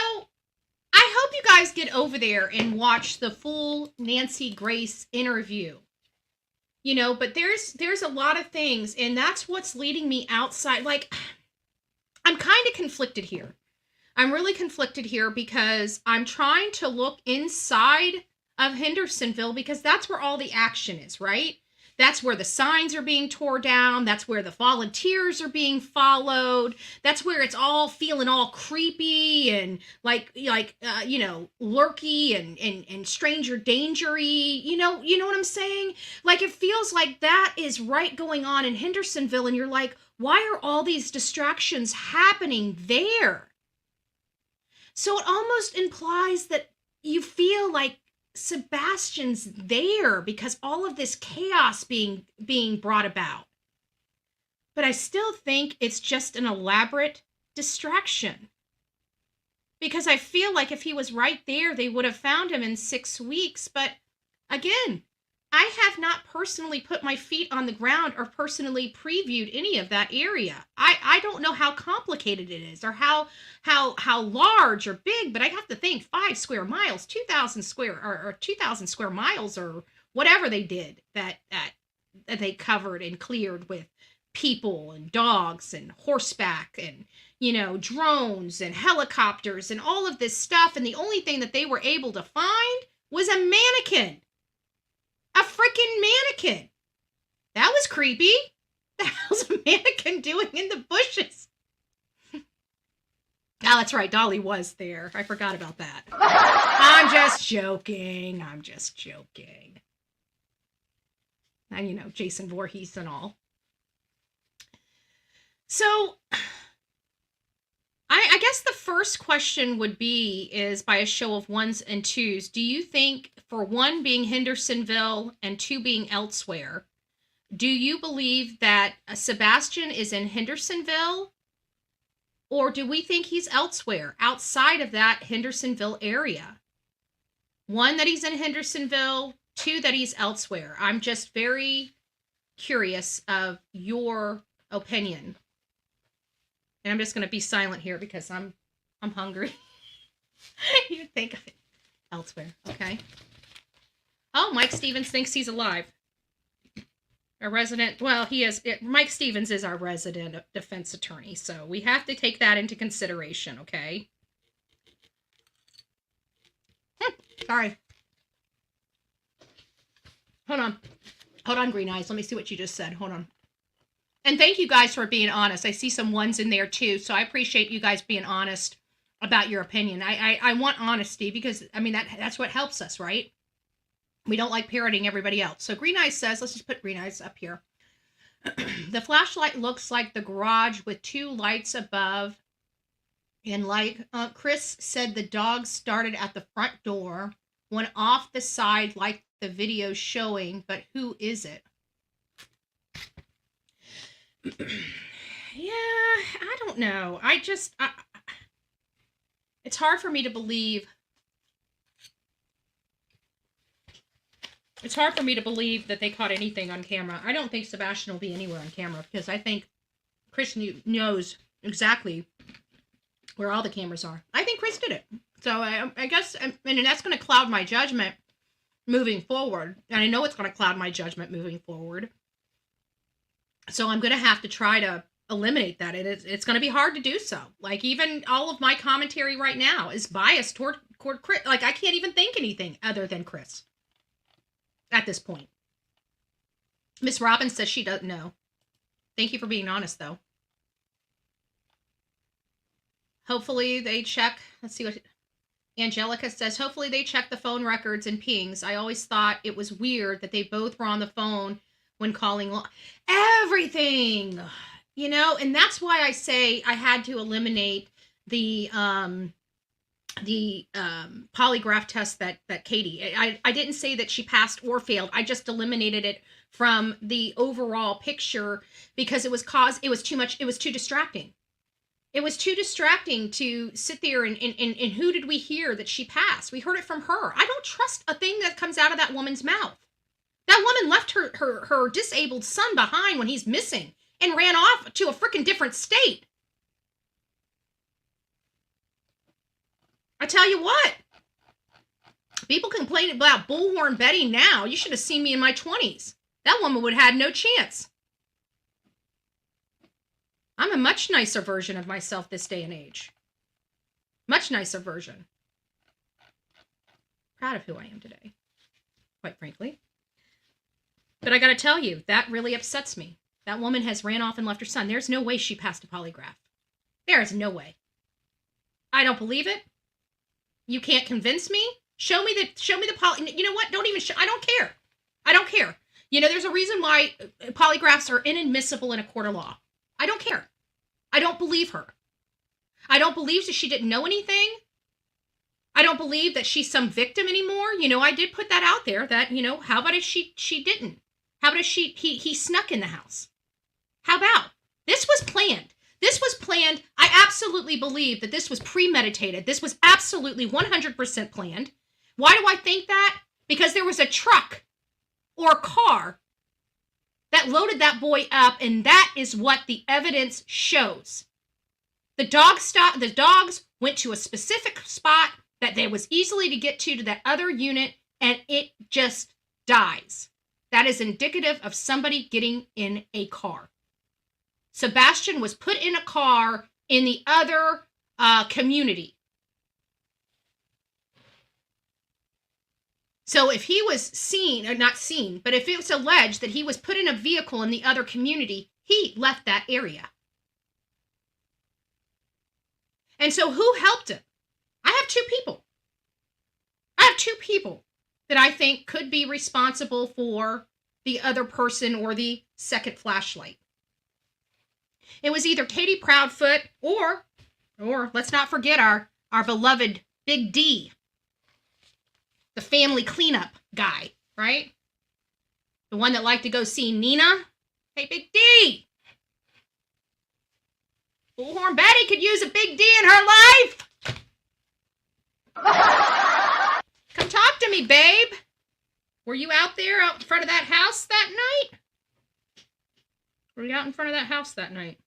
I hope you guys get over there and watch the full Nancy Grace interview. But there's a lot of things, and that's what's leading me outside. Like, I'm kind of conflicted here. I'm really conflicted here because I'm trying to look inside of Hendersonville because that's where all the action is, right? That's where the signs are being torn down. That's where the volunteers are being followed. That's where it's all feeling all creepy and like lurky and stranger dangery. You know what I'm saying? Like, it feels like that is right going on in Hendersonville, and you're like, why are all these distractions happening there? So it almost implies that you feel like Sebastian's there because all of this chaos being brought about. But I still think it's just an elaborate distraction. Because I feel like if he was right there, they would have found him in 6 weeks. But again, I have not personally put my feet on the ground or personally previewed any of that area. I don't know how complicated it is or how large or big, but I have to think 5 square miles, 2,000 square or 2,000 square miles or whatever they did that they covered and cleared with people and dogs and horseback and, drones and helicopters and all of this stuff. And the only thing that they were able to find was a mannequin. A freaking mannequin. That was creepy. The hell's a mannequin doing in the bushes? Oh, that's right. Dolly was there. I forgot about that. I'm just joking. And, Jason Voorhees and all. So, I guess the first question would be, is by a show of ones and twos, do you think, for one being Hendersonville and two being elsewhere, do you believe that Sebastian is in Hendersonville? Or do we think he's elsewhere, outside of that Hendersonville area? One, that he's in Hendersonville. Two, that he's elsewhere. I'm just very curious of your opinion. And I'm just going to be silent here because I'm hungry. You think of it elsewhere, okay? Oh, Mike Stevens thinks he's alive. A resident, well, Mike Stevens is our resident defense attorney, so we have to take that into consideration, okay? Sorry. Hold on, Green Eyes. Let me see what you just said. Hold on. And thank you guys for being honest. I see some ones in there too, so I appreciate you guys being honest about your opinion. I want honesty because, that's what helps us, right? We don't like parroting everybody else. So Green Eyes says, let's just put Green Eyes up here. The flashlight looks like the garage with two lights above. And like Chris said, the dog started at the front door, went off the side like the video showing, but who is it? Yeah, I don't know. It's hard for me to believe. It's hard for me to believe that they caught anything on camera. I don't think Sebastian will be anywhere on camera because I think Chris knows exactly where all the cameras are. I think Chris did it. So I guess, and that's going to cloud my judgment moving forward. And I know it's going to cloud my judgment moving forward. So I'm going to have to try to eliminate that. It's going to be hard to do so. Like, even all of my commentary right now is biased toward Chris. Like, I can't even think anything other than Chris at this point. Miss Robbins says she doesn't know. Thank you for being honest, though. Hopefully they check. Let's see what Angelica says. Hopefully they check the phone records and pings. I always thought it was weird that they both were on the phone when calling everything, and that's why I say I had to eliminate the polygraph test that Katie, I didn't say that she passed or failed. I just eliminated it from the overall picture because it was too much. It was too distracting. It was too distracting to sit there and who did we hear that she passed? We heard it from her. I don't trust a thing that comes out of that woman's mouth. That woman left her disabled son behind when he's missing and ran off to a freaking different state. I tell you what, people complain about Bullhorn Betty now. You should have seen me in my 20s. That woman would have had no chance. I'm a much nicer version of myself this day and age. Much nicer version. Proud of who I am today, quite frankly. But I got to tell you, that really upsets me. That woman has ran off and left her son. There's no way she passed a polygraph. There is no way. I don't believe it. You can't convince me. Show me the poly. You know what? Don't even show. I don't care. I don't care. There's a reason why polygraphs are inadmissible in a court of law. I don't care. I don't believe her. I don't believe that she didn't know anything. I don't believe that she's some victim anymore. I did put that out there that, how about if she didn't? How about if he snuck in the house? How about? This was planned. This was planned. I absolutely believe that this was premeditated. This was absolutely 100% planned. Why do I think that? Because there was a truck or a car that loaded that boy up, and that is what the evidence shows. The dogs went to a specific spot that there was easily to get to that other unit, and it just dies. That is indicative of somebody getting in a car. Sebastian was put in a car in the other community. So if he was seen, or not seen, but if it was alleged that he was put in a vehicle in the other community, he left that area. And so who helped him? I have two people. That I think could be responsible for the other person or the second flashlight. It was either Katie Proudfoot or let's not forget our beloved Big D, the family cleanup guy, right? The one that liked to go see Nina. Hey, Big D. Bullhorn Betty could use a Big D in her life. Come talk to me, babe. Were you out there out in front of that house that night? Were you out in front of that house that night?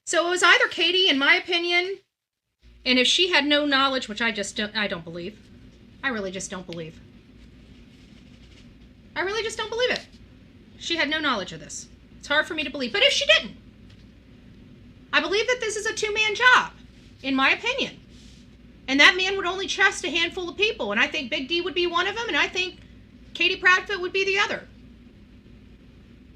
So it was either Katie, in my opinion, and if she had no knowledge, which I don't believe. I really just don't believe. I really just don't believe it. She had no knowledge of this. It's hard for me to believe. But if she didn't, I believe that this is a two-man job, in my opinion. And that man would only trust a handful of people. And I think Big D would be one of them. And I think Katie Proudfoot would be the other.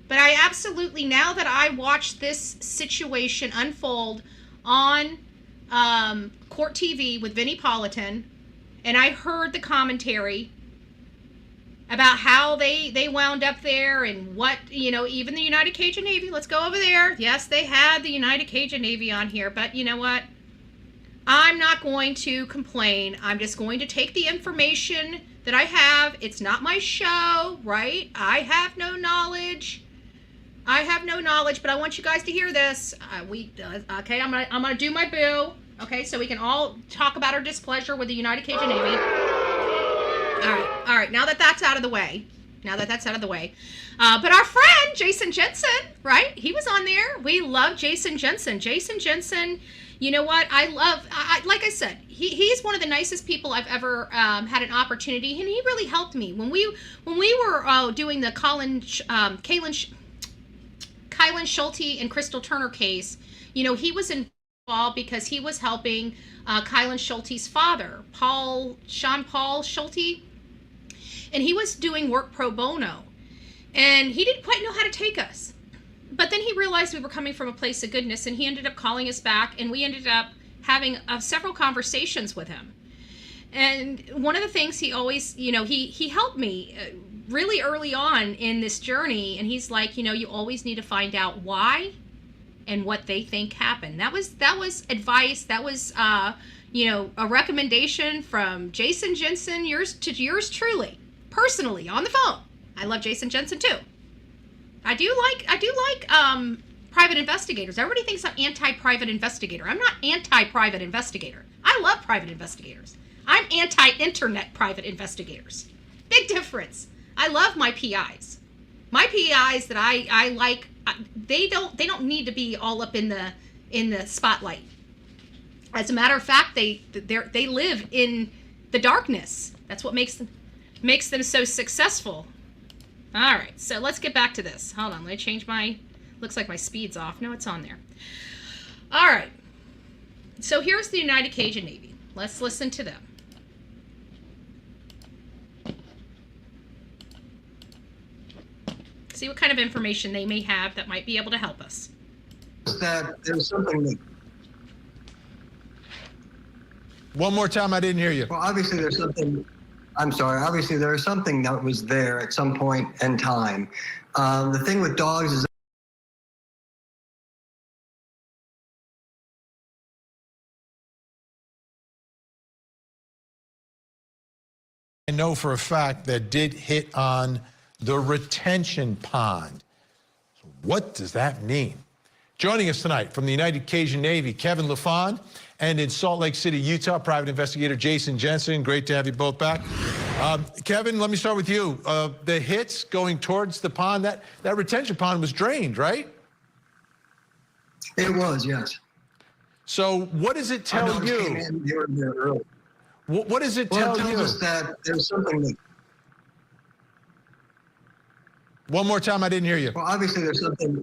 But I absolutely, now that I watched this situation unfold on Court TV with Vinnie Politan, and I heard the commentary about how they wound up there and what, even the United Cajun Navy, let's go over there. Yes, they had the United Cajun Navy on here, but you know what? I'm not going to complain. I'm just going to take the information that I have. It's not my show, right? I have no knowledge. But I want you guys to hear this. Okay, I'm gonna do my boo. Okay, so we can all talk about our displeasure with the United Cajun Navy. All right. Now that that's out of the way. But our friend Jason Jensen, right? He was on there. We love Jason Jensen. Jason Jensen. You know what? Like I said, he's one of the nicest people I've ever had an opportunity, and he really helped me when we were doing the Kylan Schulte and Crystal Turner case. He was involved because he was helping Kylan Schulte's father, Sean Paul Schulte, and he was doing work pro bono, and he didn't quite know how to take us. But then he realized we were coming from a place of goodness, and he ended up calling us back, and we ended up having several conversations with him. And one of the things he always, he helped me really early on in this journey, and he's like, you always need to find out why and what they think happened. That was advice. That was, a recommendation from Jason Jensen, yours truly, personally, on the phone. I love Jason Jensen too. I do like private investigators. Everybody thinks I'm anti-private investigator. I'm not anti-private investigator. I love private investigators. I'm anti-internet private investigators. Big difference. I love my PIs. My PIs that I like, they don't need to be all up in the spotlight. As a matter of fact, they live in the darkness. That's what makes them so successful. All right, so let's get back to this. Hold on, let me change looks like my speed's off. No, it's on there. All right, so here's the United Cajun Navy. Let's listen to them. See what kind of information they may have that might be able to help us. That there's something that... One more time, I didn't hear you. Well, obviously there's something... I'm sorry. Obviously, there is something that was there at some point in time. The thing with dogs is I know for a fact that did hit on the retention pond. So what does that mean? Joining us tonight from the United Cajun Navy, Kevin LaFond, and in Salt Lake City, Utah, private investigator Jason Jensen. Great to have you both back. Kevin, let me start with you. The hits going towards the pond, that retention pond was drained, right? It was, yes. So what does it tell you? They were there early. What does it Well, tell it you? tells us that there's something that... One more time, I didn't hear you. Well, obviously there's something.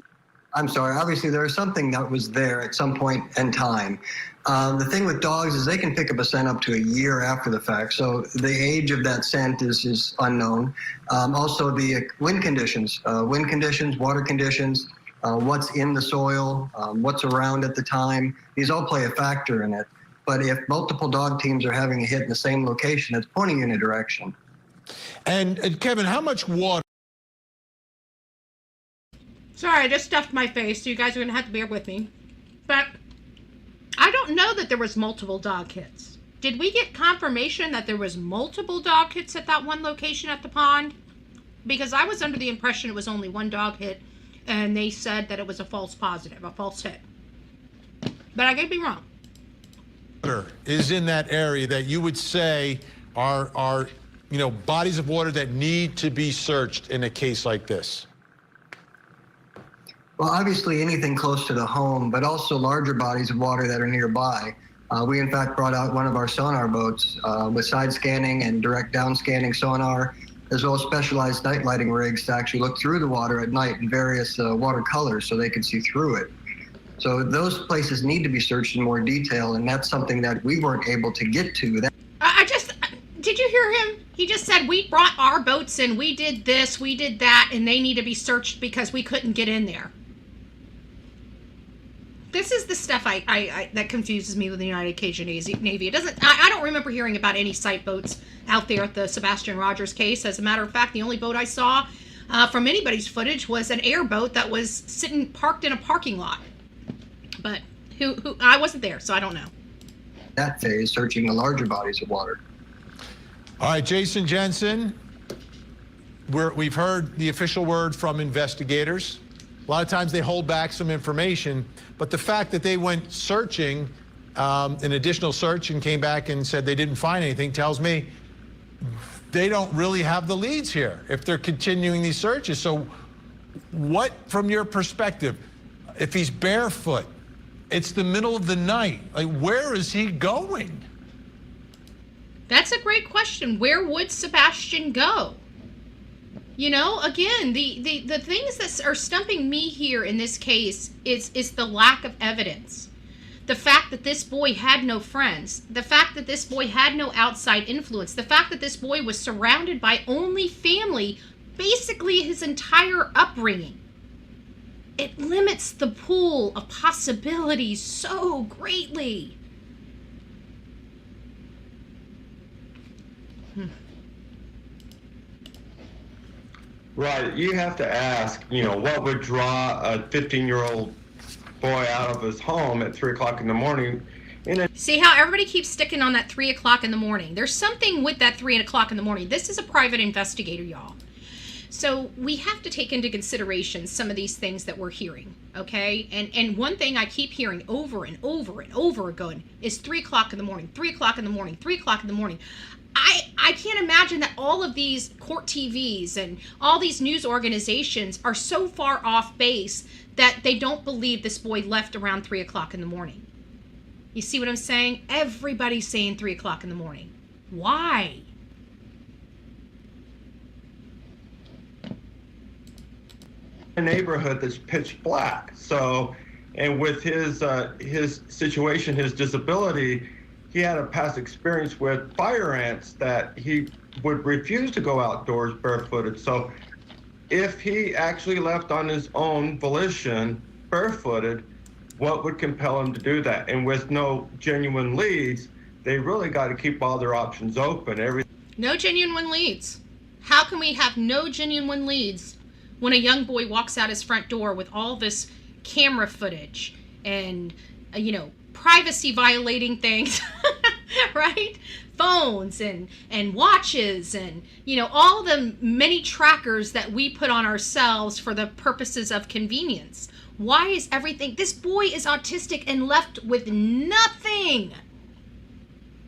I'm sorry. Obviously, there was something that was there at some point in time. The thing with dogs is they can pick up a scent up to a year after the fact. So the age of that scent is unknown. Also, the wind conditions, water conditions, what's in the soil, what's around at the time. These all play a factor in it. But if multiple dog teams are having a hit in the same location, it's pointing in a direction. And Kevin, how much water? Sorry, I just stuffed my face, so you guys are going to have to bear with me. But I don't know that there was multiple dog hits. Did we get confirmation that there was multiple dog hits at that one location at the pond? Because I was under the impression it was only one dog hit, and they said that it was a false positive, a false hit. But I could be wrong. Is in that area that you would say are bodies of water that need to be searched in a case like this? Well, obviously anything close to the home, but also larger bodies of water that are nearby. We, in fact, brought out one of our sonar boats with side scanning and direct down scanning sonar, as well as specialized night lighting rigs to actually look through the water at night in various water colors so they could see through it. So those places need to be searched in more detail, and that's something that we weren't able to get to. Did you hear him? He just said, we brought our boats in, we did this, we did that, and they need to be searched because we couldn't get in there. This is the stuff that confuses me with the United Cajun Navy. It doesn't. I don't remember hearing about any site boats out there at the Sebastian Rogers case. As a matter of fact, the only boat I saw from anybody's footage was an airboat that was sitting parked in a parking lot. But who I wasn't there, so I don't know. That phase, searching the larger bodies of water. All right, Jason Jensen, we've heard the official word from investigators. A lot of times they hold back some information, but the fact that they went searching, an additional search, and came back and said they didn't find anything tells me they don't really have the leads here if they're continuing these searches. So what, from your perspective, if he's barefoot, it's the middle of the night, like where is he going? That's a great question. Where would Sebastian go? You know, again, the things that are stumping me here in this case is the lack of evidence. The fact that this boy had no friends. The fact that this boy had no outside influence. The fact that this boy was surrounded by only family basically his entire upbringing. It limits the pool of possibilities so greatly. Right. You have to ask, what would draw a 15-year-old boy out of his home at 3 o'clock in the morning? See how everybody keeps sticking on that 3 o'clock in the morning. There's something with that 3 o'clock in the morning. This is a private investigator, y'all. So we have to take into consideration some of these things that we're hearing, okay? And one thing I keep hearing over and over and over again is 3 o'clock in the morning, 3 o'clock in the morning, 3 o'clock in the morning. I can't imagine that all of these court TVs and all these news organizations are so far off base that they don't believe this boy left around 3 o'clock in the morning. You see what I'm saying? Everybody's saying 3 o'clock in the morning. Why? A neighborhood that's pitch black. So, and with his situation, his disability, he had a past experience with fire ants that he would refuse to go outdoors barefooted. So if he actually left on his own volition, barefooted, what would compel him to do that? And with no genuine leads, they really got to keep all their options open. No genuine leads. How can we have no genuine leads when a young boy walks out his front door with all this camera footage and, privacy violating things, right? Phones and watches and, all the many trackers that we put on ourselves for the purposes of convenience. Why is everything, this boy is autistic and left with nothing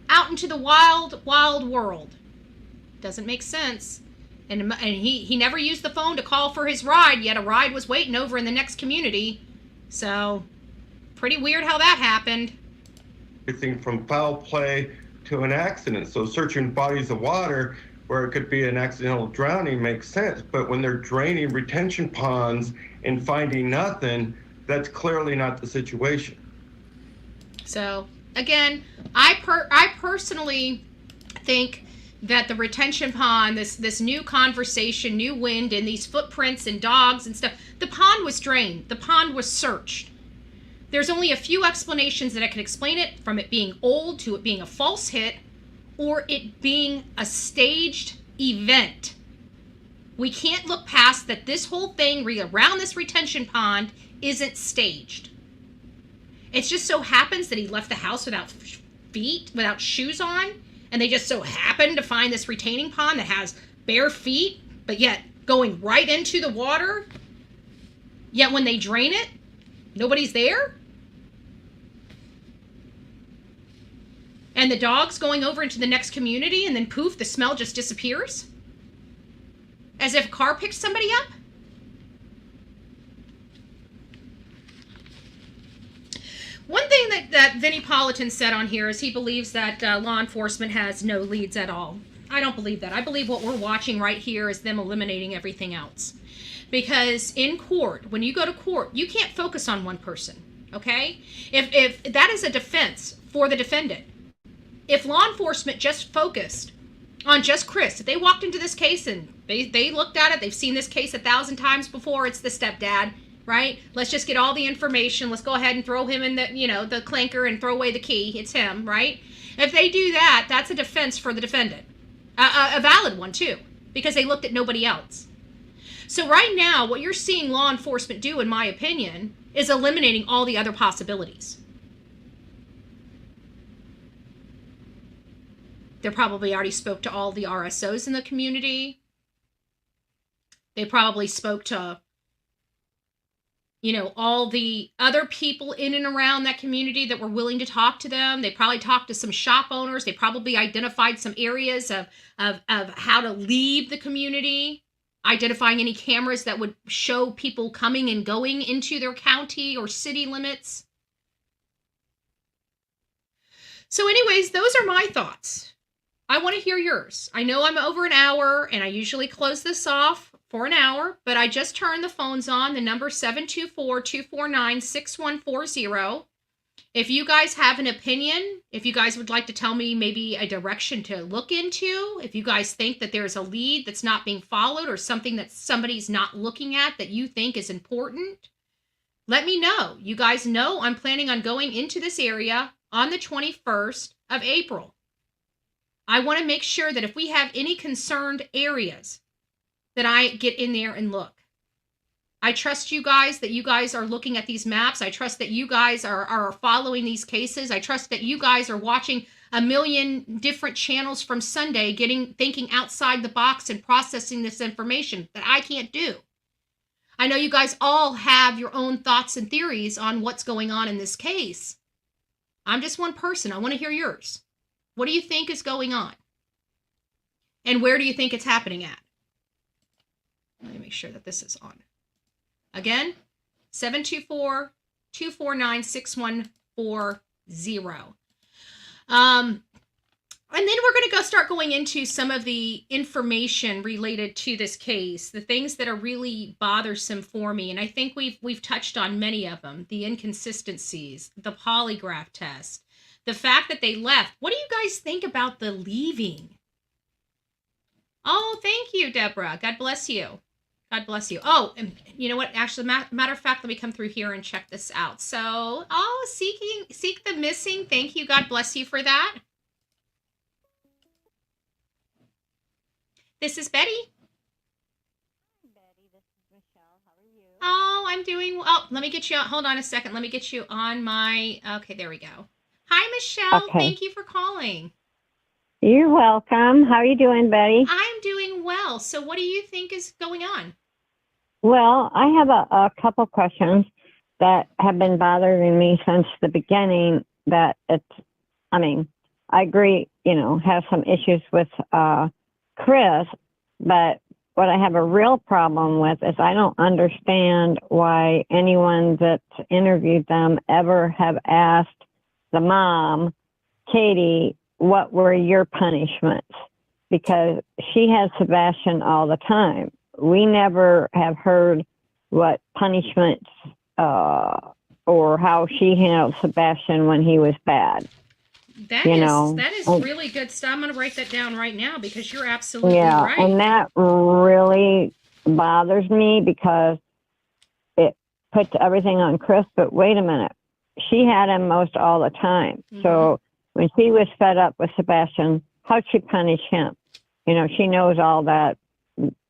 out into the wild, wild world. Doesn't make sense. And he never used the phone to call for his ride, yet a ride was waiting over in the next community. So, pretty weird how that happened. Everything from foul play to an accident. So searching bodies of water where it could be an accidental drowning makes sense. But when they're draining retention ponds and finding nothing, that's clearly not the situation. So again, I personally think that the retention pond, this new conversation, new wind, and these footprints and dogs and stuff, the pond was drained. The pond was searched. There's only a few explanations that I can explain it, from it being old to it being a false hit or it being a staged event. We can't look past that this whole thing around this retention pond isn't staged. It just so happens that he left the house without feet, without shoes on, and they just so happened to find this retaining pond that has bare feet, but yet going right into the water. Yet when they drain it, nobody's there. And the dog's going over into the next community, and then poof, the smell just disappears. As if a car picked somebody up. One thing that Vinnie Politan said on here is he believes that law enforcement has no leads at all. I don't believe that. I believe what we're watching right here is them eliminating everything else. Because in court, when you go to court, you can't focus on one person, okay? If that is a defense for the defendant. If law enforcement just focused on just Chris, if they walked into this case and they looked at it, they've seen this case 1,000 times before, it's the stepdad, right? Let's just get all the information. Let's go ahead and throw him in the, the clanker and throw away the key. It's him, right? If they do that, that's a defense for the defendant. A valid one, too, because they looked at nobody else. So right now, what you're seeing law enforcement do, in my opinion, is eliminating all the other possibilities. They probably already spoke to all the RSOs in the community. They probably spoke to, all the other people in and around that community that were willing to talk to them. They probably talked to some shop owners. They probably identified some areas of how to leave the community, identifying any cameras that would show people coming and going into their county or city limits. So anyways, those are my thoughts. I want to hear yours. I know I'm over an hour, and I usually close this off for an hour, but I just turned the phones on, the number 724-249-6140. If you guys have an opinion, if you guys would like to tell me maybe a direction to look into, if you guys think that there's a lead that's not being followed or something that somebody's not looking at that you think is important, let me know. You guys know I'm planning on going into this area on the 21st of April. I want to make sure that if we have any concerned areas, that I get in there and look. I trust you guys, that you guys are looking at these maps. I trust that you guys are following these cases. I trust that you guys are watching a million different channels from Sunday, thinking outside the box and processing this information that I can't do. I know you guys all have your own thoughts and theories on what's going on in this case. I'm just one person. I want to hear yours. What do you think is going on? And where do you think it's happening at? Let me make sure that this is on. Again, 724-249-6140. And then we're going to start going into some of the information related to this case, the things that are really bothersome for me. And I think we've touched on many of them. The inconsistencies, the polygraph test, the fact that they left. What do you guys think about the leaving? Oh, thank you, Deborah. God bless you. God bless you. Oh, and you know what? Actually, matter of fact, let me come through here and check this out. So, seek the missing. Thank you. God bless you for that. This is Betty. Hi, Betty. This is Michelle. How are you? Oh, I'm doing well. Let me get you. Hold on a second. Let me get you on my. Okay, there we go. Hi, Michelle. Okay. Thank you for calling. You're welcome. How are you doing, Betty? I'm doing well. So, what do you think is going on? Well, I have a couple questions that have been bothering me since the beginning. That I agree, have some issues with Chris, but what I have a real problem with is I don't understand why anyone that's interviewed them ever have asked the mom, Katie, what were your punishments? because she has Sebastian all the time. We never have heard what punishments or how she handled Sebastian when he was bad. That You is know, that is and- really good stuff. I'm going to write that down right now because you're absolutely Yeah, right. and that really bothers me because it puts everything on Chris. But wait a minute, she had him most all the time. So when she was fed up with Sebastian, how'd she punish him? You know, she knows all that.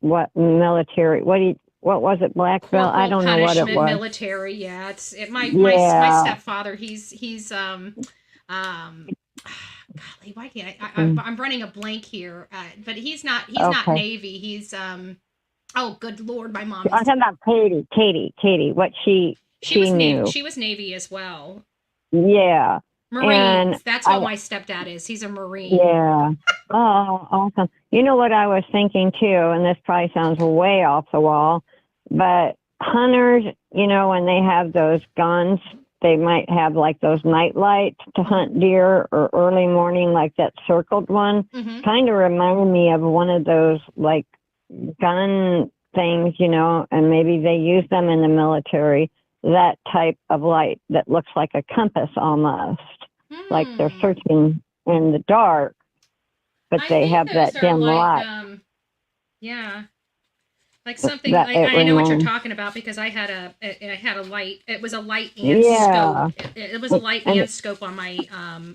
What military? What was it? Black belt? I don't know what it Punishment, was. military. Yeah, it's my Yeah. stepfather. He's golly, why can't I'm running a blank here. But he's not Okay. Navy. He's oh good Lord, my mom. I'm talking about Katie. What she knew. She was Navy as well. Yeah. Marines. And That's what my stepdad is. He's a Marine. Yeah. Oh, awesome. You know what I was thinking too, and this probably sounds way off the wall, but hunters, you know, when they have those guns, they might have like those night lights to hunt deer or early morning, like that circled one. Kind of reminded me of one of those like gun things, you know, and maybe they use them in the military, that type of light that looks like a compass almost, like they're searching in the dark, but they have that dim light. Yeah. Like something That- like I know what you're reminds- talking about because I had a light. It was a light and Yeah. scope. It was a light And and scope on my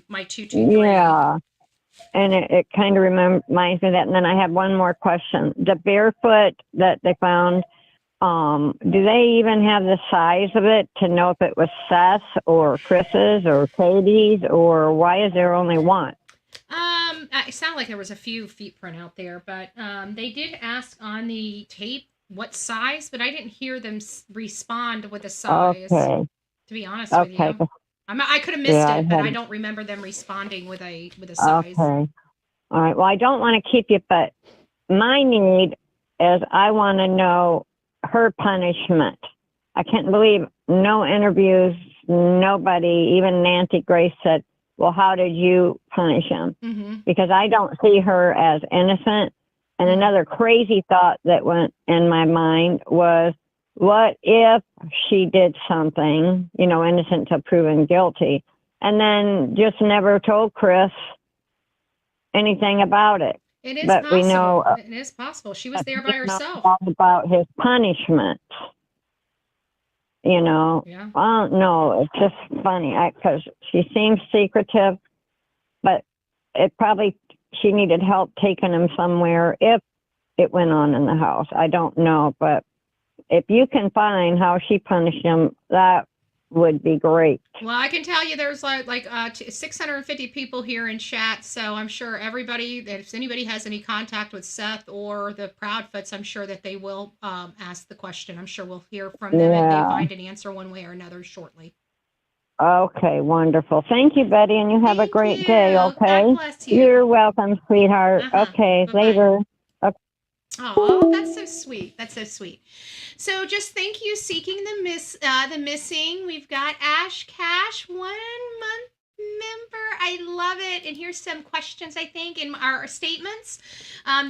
my 223. Yeah. And it kind of reminds me of that. And then I have one more question. The barefoot that they found, do they even have the size of it to know if it was Seth's or Chris's or Katie's, or why is there only one? It sounded like there was a few feet print out there, but they did ask on the tape what size, but I didn't hear them respond with a size. Okay. To be honest with you, I could have missed Yeah, it, but I don't remember them responding with a size. Okay. All right. Well, I don't want to keep you, but my need is I want to know her punishment. I can't believe no interviews, nobody, even Nancy Grace said, well, how did you punish him? Because I don't see her as innocent. And another crazy thought that went in my mind was, what if she did something, you know, innocent till proven guilty, and then just never told Chris anything about it? It is But possible. we know, it is possible. She was there by herself. all about his punishment. You know, Yeah. I don't know. It's just funny because she seems secretive, but it probably she needed help taking him somewhere if it went on in the house. I don't know, but if you can find how she punished him, that would be great. Well, I can tell you there's like 650 people here in chat, so I'm sure everybody, if anybody has any contact with Seth or the Proudfoots, I'm sure that they will ask the question. I'm sure we'll hear from them if they Yeah. find an answer one way or another shortly. Okay, wonderful. Thank you, Betty, and you have a great day, okay? God bless you. You're welcome, sweetheart. Okay, Bye-bye. later. Oh, that's so sweet. That's so sweet. So just thank you, Seeking the Missing. We've got Ash Cash, 1 month member. I love it. And here's some questions, I think, in our statements.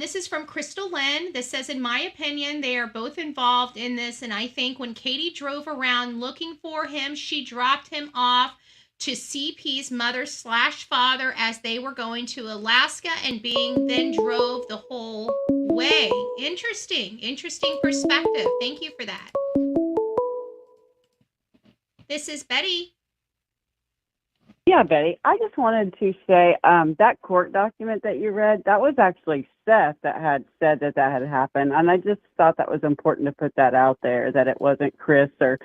This is from Crystal Lynn. This says, in my opinion, they are both involved in this. And I think when Katie drove around looking for him, she dropped him off to CP's mother/father as they were going to Alaska and then drove the whole way. Interesting perspective. Thank you for that. This is Betty. Yeah, Betty, I just wanted to say that court document that you read, that was actually Seth that had said that had happened. And I just thought that was important to put that out there, that it wasn't Chris or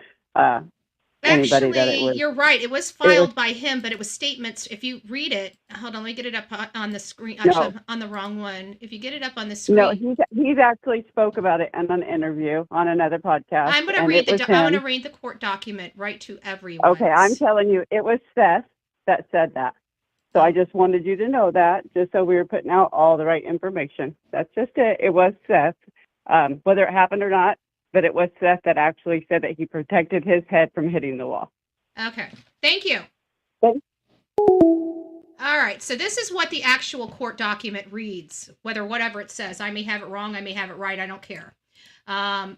anybody that it was. You're right. It was filed by him, but it was statements. If you read it, hold on, let me get it up on the screen. Actually, I'm on the wrong one. If you get it up on the screen. No, he's actually spoke about it in an interview on another podcast. I'm going to read the court document right to everyone. Okay, I'm telling you, it was Seth that said that. So I just wanted you to know that, just so we were putting out all the right information. That's just it. It was Seth, whether it happened or not. But it was Seth that actually said that he protected his head from hitting the wall. Okay. Thank you. All right, so this is what the actual court document reads, whatever it says. I may have it wrong, I may have it right, I don't care.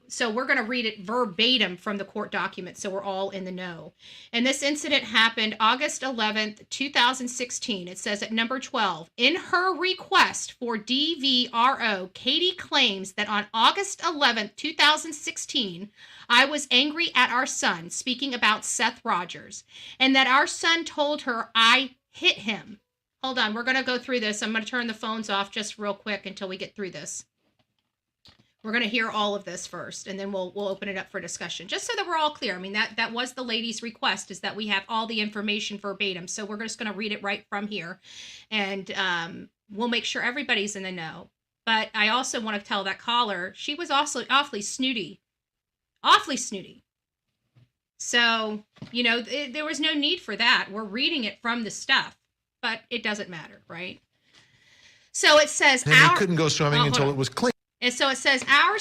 So we're going to read it verbatim from the court document so we're all in the know. And this incident happened August 11th, 2016. It says at number 12, in her request for DVRO, Katie claims that on August 11th, 2016, I was angry at our son, speaking about Seth Rogers, and that our son told her I hit him. Hold on, we're going to go through this. I'm going to turn the phones off just real quick until we get through this. We're going to hear all of this first, and then we'll open it up for discussion, just so that we're all clear. I mean, that was the lady's request, is that we have all the information verbatim. So we're just going to read it right from here, and we'll make sure everybody's in the know. But I also want to tell that caller, she was also awfully snooty. Awfully snooty. So, you know, there was no need for that. We're reading it from the stuff, but it doesn't matter, right? So it says... And he couldn't go swimming until it was clean. And so it says, our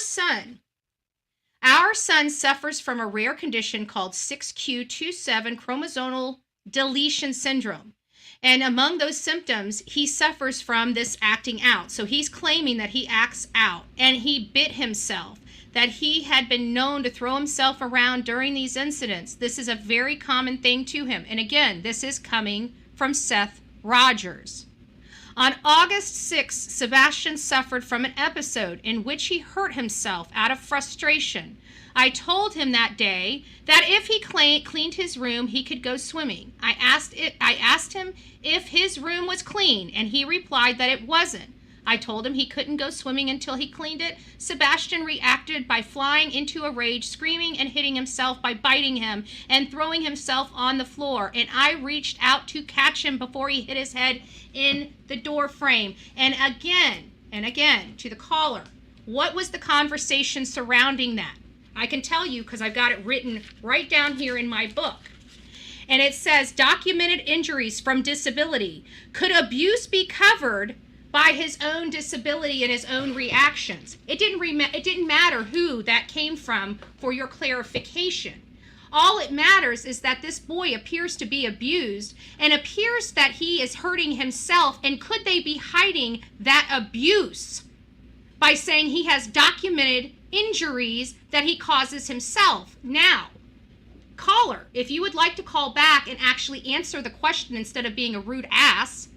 son suffers from a rare condition called 6q27 chromosomal deletion syndrome. And among those symptoms, he suffers from this acting out. So he's claiming that he acts out and he bit himself, that he had been known to throw himself around during these incidents. This is a very common thing to him. And again, this is coming from Seth Rogers. On August 6th, Sebastian suffered from an episode in which he hurt himself out of frustration. I told him that day that if he cleaned his room, he could go swimming. I asked him if his room was clean, and he replied that it wasn't. I told him he couldn't go swimming until he cleaned it. Sebastian reacted by flying into a rage, screaming and hitting himself by biting him and throwing himself on the floor. And I reached out to catch him before he hit his head in the door frame. And again, to the caller, what was the conversation surrounding that? I can tell you because I've got it written right down here in my book. And it says, documented injuries from disability. Could abuse be covered by his own disability and his own reactions? It didn't matter who that came from for your clarification. All it matters is that this boy appears to be abused and appears that he is hurting himself. And could they be hiding that abuse by saying he has documented injuries that he causes himself? Now, caller, if you would like to call back and actually answer the question instead of being a rude ass,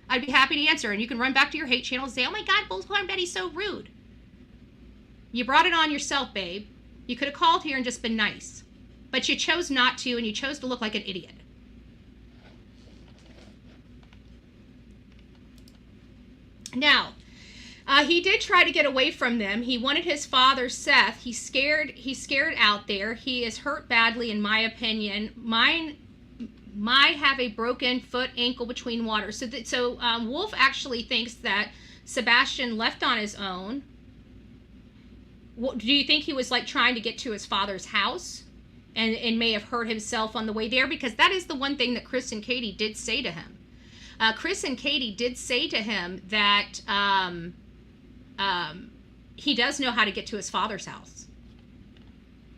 I'd be happy to answer. And you can run back to your hate channel and say, oh my God, Bullhorn Betty's so rude. You brought it on yourself, babe. You could have called here and just been nice. But you chose not to, and you chose to look like an idiot. Now, he did try to get away from them. He wanted his father, Seth. He's scared out there. He is hurt badly, in my opinion. Might have a broken foot, ankle between water. So Wolf actually thinks that Sebastian left on his own. Do you think he was like trying to get to his father's house and may have hurt himself on the way there? Because that is the one thing that Chris and Katie did say to him. Chris and Katie did say to him that he does know how to get to his father's house.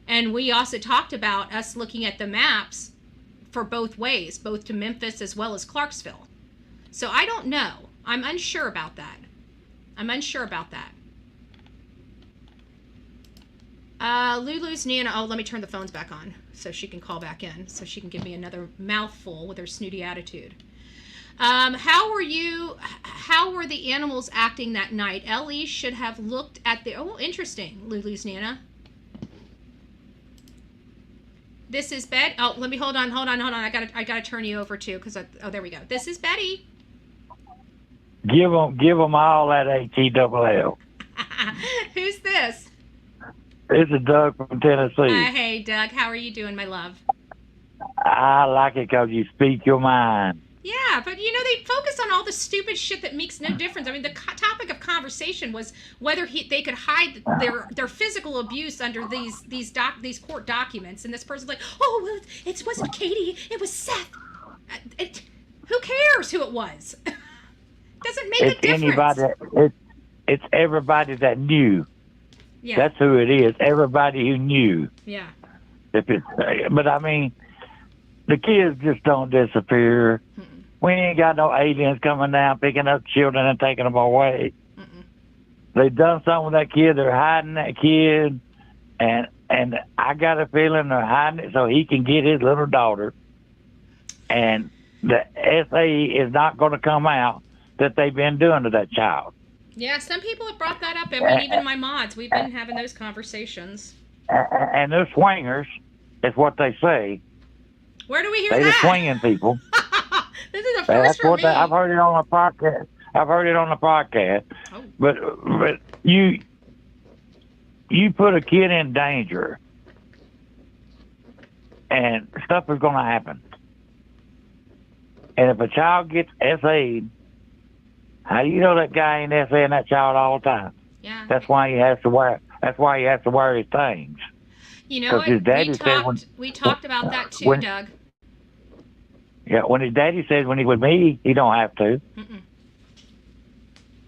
And we also talked about us looking at the maps for both ways, both to Memphis as well as Clarksville. So I don't know. I'm unsure about that. Lulu's Nana, oh, let me turn the phones back on so she can call back in, so she can give me another mouthful with her snooty attitude. How were the animals acting that night? Ellie should have looked at the, oh, interesting, Lulu's Nana. This is Betty. Oh, let me hold on. I gotta turn you over too, because oh, there we go. This is Betty. Give them all that HELL. Who's this? This is Doug from Tennessee. Hey, Doug. How are you doing, my love? I like it because you speak your mind. Yeah, but you know, they focus on all the stupid shit that makes no difference. I mean, the topic of conversation was whether they could hide their physical abuse under these court documents, and this person's like, oh, well, it wasn't Katie, it was Seth. Who cares who it was? Doesn't make a difference. It's everybody that knew. Yeah. That's who it is. Everybody who knew. Yeah. But I mean, the kids just don't disappear. We ain't got no aliens coming down, picking up children and taking them away. They've done something with that kid. They're hiding that kid, and I got a feeling they're hiding it so he can get his little daughter. And the SA is not going to come out that they've been doing to that child. Yeah, some people have brought that up. I mean, even my mods, we've been having those conversations. And they're swingers, is what they say. Where do we hear They're that? swinging people. This is the first for me. I've heard it on the podcast. Oh. But you put a kid in danger, and stuff is going to happen. And if a child gets SA'd, how do you know that guy ain't SAing that child all the time? Yeah. That's why he has to wear. That's why he has to wear his things. You know what? We talked about that too, Doug. Yeah, when his daddy says when he's with me, he don't have to. Mm-mm.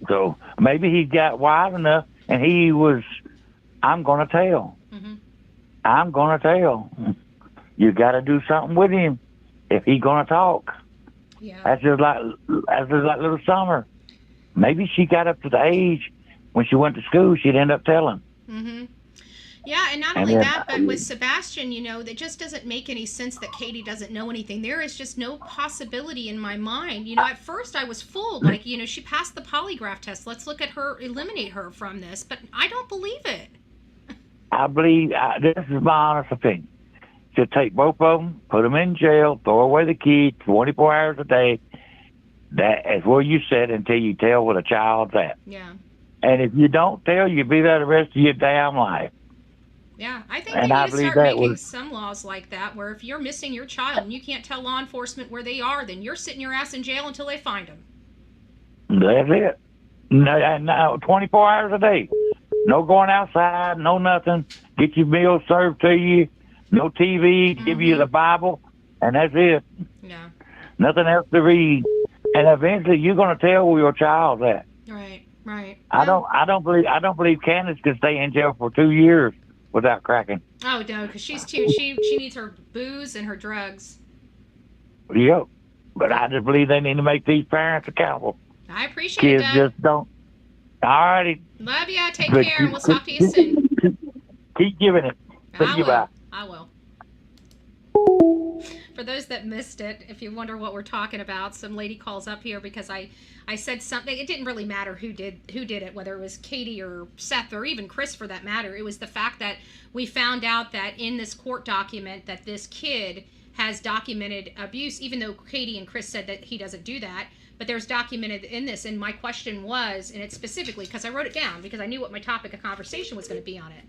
So maybe he got wise enough, and he was. I'm gonna tell. Mm-hmm. I'm gonna tell. You got to do something with him if he's gonna talk. Yeah. That's just like little Summer. Maybe she got up to the age when she went to school, she'd end up telling. Mm-hmm. Yeah, and not only that, but with Sebastian, you know, that just doesn't make any sense that Katie doesn't know anything. There is just no possibility in my mind. You know, at first I was fooled, like, you know, she passed the polygraph test. Let's look at her, eliminate her from this. But I don't believe it. I believe, this is my honest opinion. Should take both of them, put them in jail, throw away the key 24 hours a day. That is where you sit until you tell where the child's at. Yeah. And if you don't tell, you'll be there the rest of your damn life. Yeah, I think And we I need to believe start that making was- some laws like that, where if you're missing your child and you can't tell law enforcement where they are, then you're sitting your ass in jail until they find them. That's it. No, 24 hours a day. No going outside, no nothing. Get your meals served to you. No TV, give you the Bible, and that's it. Yeah. Nothing else to read. And eventually you're going to tell where your child's at. Right, right. I don't believe Candace can stay in jail for 2 years without cracking. Oh, no, because she needs her booze and her drugs. Yep. But I just believe they need to make these parents accountable. I appreciate Kids it, Doug. just don't. All righty. Love ya. Take care, and we'll talk to you soon. Keep giving it. I will. Bye. I will. For those that missed it, if you wonder what we're talking about, some lady calls up here because I said something. It didn't really matter who did it, whether it was Katie or Seth or even Chris for that matter. It was the fact that we found out that in this court document that this kid has documented abuse, even though Katie and Chris said that he doesn't do that. But there's documented in this, and my question was, and it's specifically because I wrote it down because I knew what my topic of conversation was going to be on it.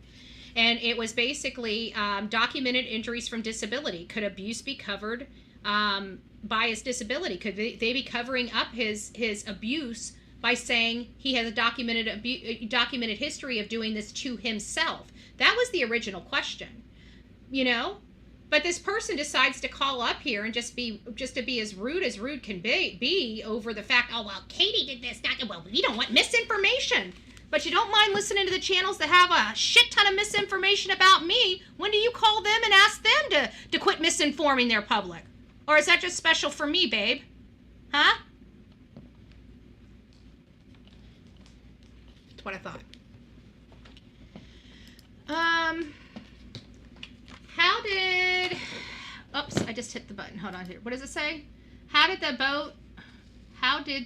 And it was basically documented injuries from disability. Could abuse be covered by his disability? Could they be covering up his abuse by saying he has a documented history of doing this to himself? That was the original question, you know? But this person decides to call up here and just to be as rude can be over the fact, oh, well, Katie did this. Well, you don't want misinformation. But you don't mind listening to the channels that have a shit ton of misinformation about me. When do you call them and ask them to quit misinforming their public? Or is that just special for me, babe? Huh? That's what I thought. How did... Oops, I just hit the button. Hold on here. What does it say? How did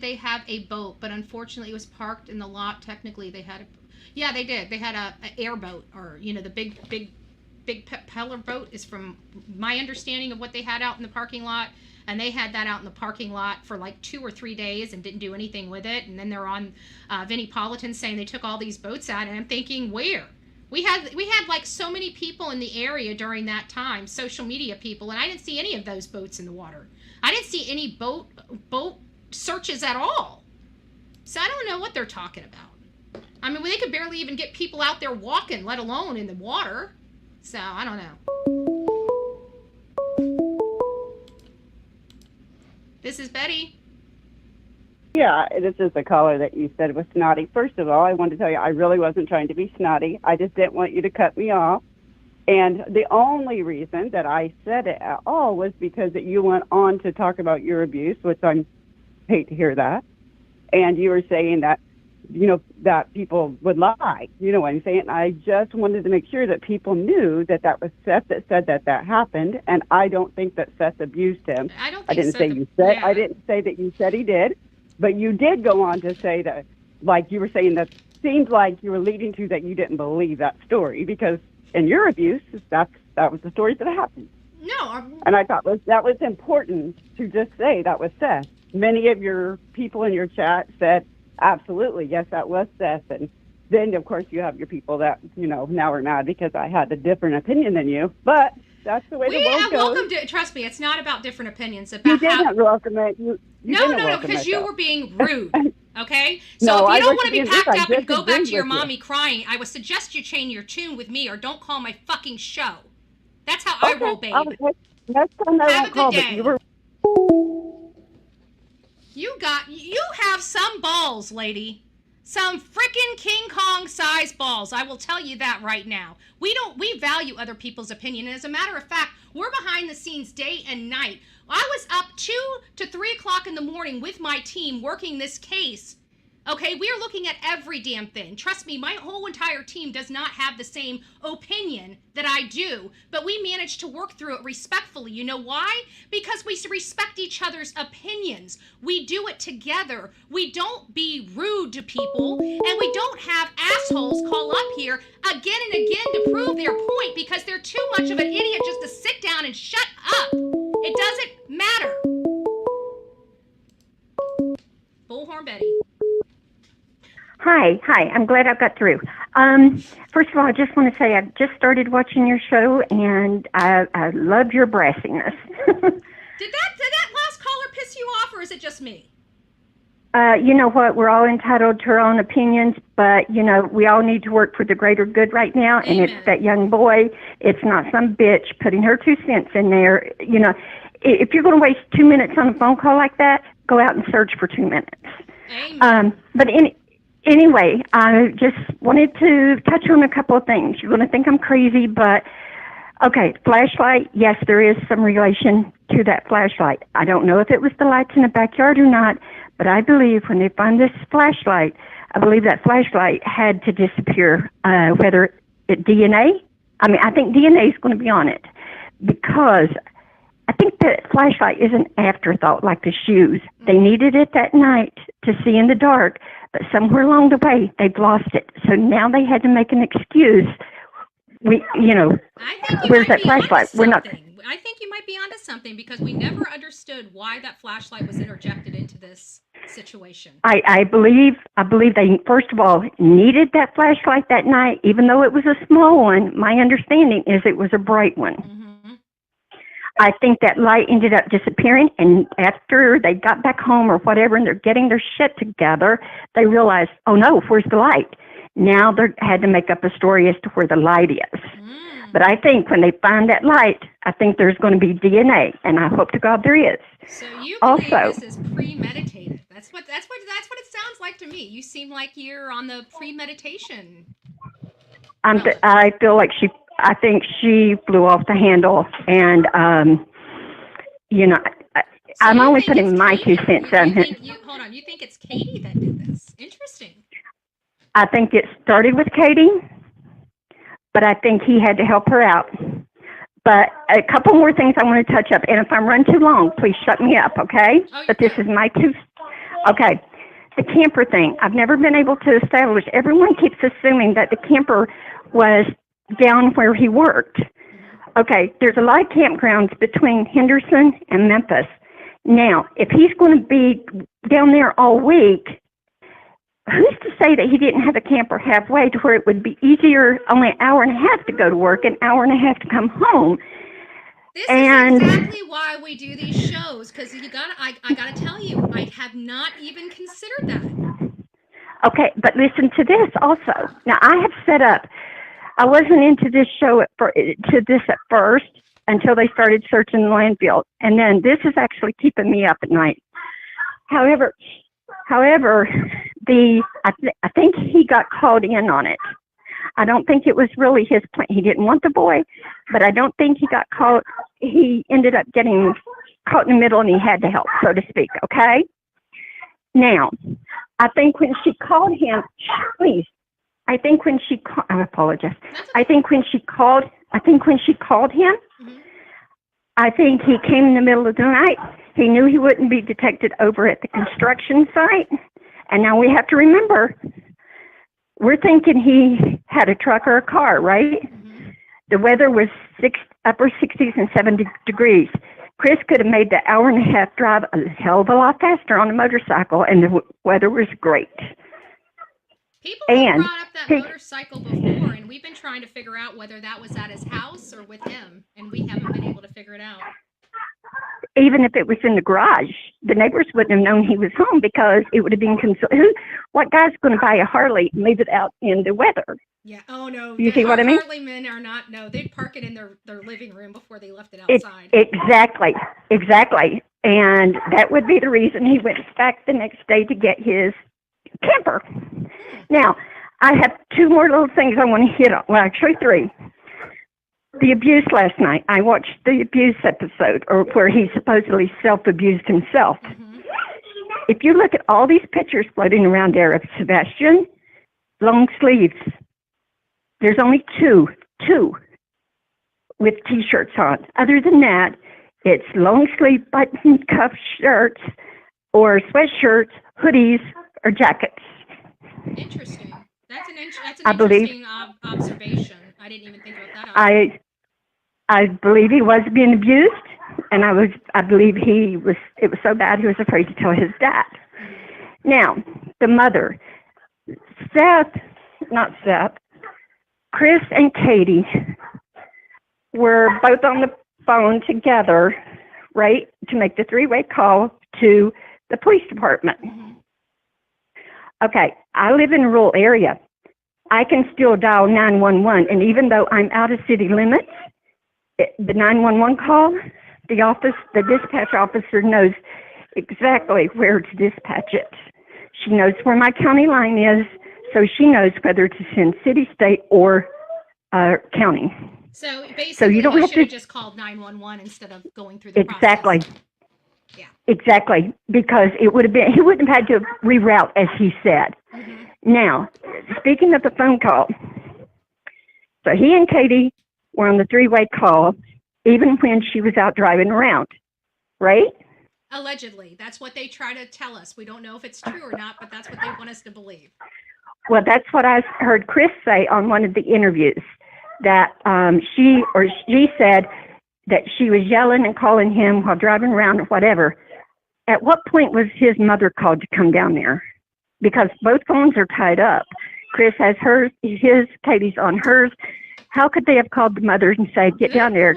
they have a boat? But unfortunately, it was parked in the lot. Technically, they had yeah, they did. They had a airboat, or, you know, the big propeller boat is from my understanding of what they had out in the parking lot. And they had that out in the parking lot for like 2 or 3 days and didn't do anything with it. And then they're on Vinnie Politan saying they took all these boats out. And I'm thinking, where? We had like so many people in the area during that time, social media people, and I didn't see any of those boats in the water. I didn't see any boat searches at all. So I don't know what they're talking about. I mean, they could barely even get people out there walking, let alone in the water. So I don't know. This is Betty. Yeah, this is the caller that you said was snotty. First of all, I wanted to tell you I really wasn't trying to be snotty. I just didn't want you to cut me off. And the only reason that I said it at all was because that you went on to talk about your abuse, which I hate to hear that. And you were saying that, you know, that people would lie. You know what I'm saying? I just wanted to make sure that people knew that that was Seth that said that that happened. And I don't think that Seth abused him. I don't I think didn't so. say you said. Yeah. I didn't say that you said he did. But you did go on to say that, like you were saying, that seemed like you were leading to that you didn't believe that story because in your abuse, that was the story that happened. No. And I thought that was important to just say that was Seth. Many of your people in your chat said, absolutely, yes, that was Seth. And then, of course, you have your people that, you know, now are mad because I had a different opinion than you. But that's the way the world goes. Welcome to, trust me, it's not about different opinions. It's about You didn't welcome it. No, because you were being rude. Okay? So No, if I you don't was want to be being packed rude. I up and go back to disagreed your with you. mommy crying, I would suggest you change your tune with me or don't call my fucking show. That's how I roll, babe. Next time I Have won't a call, good but day. you were. You have some balls, lady. Some freaking King Kong size balls. I will tell you that right now. We value other people's opinion. And as a matter of fact, we're behind the scenes day and night. I was up 2 to 3 o'clock in the morning with my team working this case. Okay, we are looking at every damn thing. Trust me, my whole entire team does not have the same opinion that I do, but we managed to work through it respectfully. You know why? Because we respect each other's opinions. We do it together. We don't be rude to people, and we don't have assholes call up here again and again to prove their point because they're too much of an idiot just to sit down and shut up. It doesn't matter. Bullhorn Betty. Hi. I'm glad I got through. First of all, I just want to say I've just started watching your show, and I love your brassiness. Did that last caller piss you off, or is it just me? You know what? We're all entitled to our own opinions, but, you know, we all need to work for the greater good right now, and Amen. it's that young boy. It's not some bitch putting her 2 cents in there. You know, if you're going to waste 2 minutes on a phone call like that, go out and search for 2 minutes. Amen. Anyway, I just wanted to touch on a couple of things. You're going to think I'm crazy, but okay, flashlight, yes, there is some relation to that flashlight. I don't know if it was the lights in the backyard or not, but I believe when they find this flashlight, I believe that flashlight had to disappear, whether it DNA. I mean, I think DNA is going to be on it because I think that flashlight is an afterthought like the shoes. They needed it that night to see in the dark, but somewhere along the way, they've lost it. So now they had to make an excuse. Where's that flashlight? We're not. I think you might be onto something because we never understood why that flashlight was interjected into this situation. I believe they, first of all, needed that flashlight that night, even though it was a small one. My understanding is it was a bright one. Mm-hmm. I think that light ended up disappearing, and after they got back home or whatever, and they're getting their shit together, they realized, oh no, where's the light? Now they had to make up a story as to where the light is. But I think when they find that light, I think there's going to be DNA, and I hope to God there is. So you believe Also, this is premeditated? That's what it sounds like to me. You seem like you're on the premeditation. I feel like I think she flew off the handle, and I'm only putting my 2 cents on it. Hold on, you think it's Katie that did this? Interesting. I think it started with Katie, but I think he had to help her out. But a couple more things I want to touch up, and if I'm run too long, please shut me up, okay? But this is my two. Okay, the camper thing. I've never been able to establish. Everyone keeps assuming that the camper was down where he worked. Okay, there's a lot of campgrounds between Henderson and Memphis. Now, if he's going to be down there all week, who's to say that he didn't have a camper halfway to where it would be easier, only an hour and a half to go to work, an hour and a half to come home? This is exactly why we do these shows, because I gotta tell you, I have not even considered that. Okay, but listen to this also. Now, I have set up. I wasn't into this show at first until they started searching the landfill, and then this is actually keeping me up at night. However, I think he got called in on it. I don't think it was really his plan. He didn't want the boy, but I don't think he got caught. He ended up getting caught in the middle and he had to help, so to speak, okay? Now, I think when she called him, please, I apologize. I think when she called him, I think he came in the middle of the night. He knew he wouldn't be detected over at the construction site. And now we have to remember, we're thinking he had a truck or a car, right? The weather was upper 60s and 70 degrees. Chris could have made the hour and a half drive a hell of a lot faster on a motorcycle, and the weather was great. People have brought up that motorcycle before, and we've been trying to figure out whether that was at his house or with him, and we haven't been able to figure it out. Even if it was in the garage, the neighbors wouldn't have known he was home because it would have been what guy's going to buy a Harley and leave it out in the weather? Yeah. Oh no. You see what I mean? Harley men are not. No, they'd park it in their living room before they left it outside. Exactly. And that would be the reason he went back the next day to get his camper. Now, I have two more little things I want to hit on. Well, actually three. The abuse last night. I watched the abuse episode, or where he supposedly self-abused himself. If you look at all these pictures floating around there of Sebastian, long sleeves, there's only two with T-shirts on. Other than that, it's long sleeve button cuff shirts or sweatshirts, hoodies, or jackets. Interesting. That's an interesting observation. I didn't even think about that. I believe he was being abused, and I believe it was so bad he was afraid to tell his dad. Now, the mother, Chris and Katie were both on the phone together, right, to make the three-way call to the police department. Okay, I live in a rural area. I can still dial 911, and even though I'm out of city limits, the 911 call, the dispatch officer knows exactly where to dispatch it. She knows where my county line is, so she knows whether to send city, state, or county. So basically, you should have just called 911 instead of going through the process. Yeah. Exactly, because he wouldn't have had to reroute, as he said. Now, speaking of the phone call, so he and Katie were on the three-way call, even when she was out driving around, right? Allegedly. That's what they try to tell us. We don't know if it's true or not, but that's what they want us to believe. Well, that's what I heard Chris say on one of the interviews, that she said that she was yelling and calling him while driving around or whatever. At what point was his mother called to come down there? Because both phones are tied up. Chris has Katie's on hers. How could they have called the mother and say, get down there,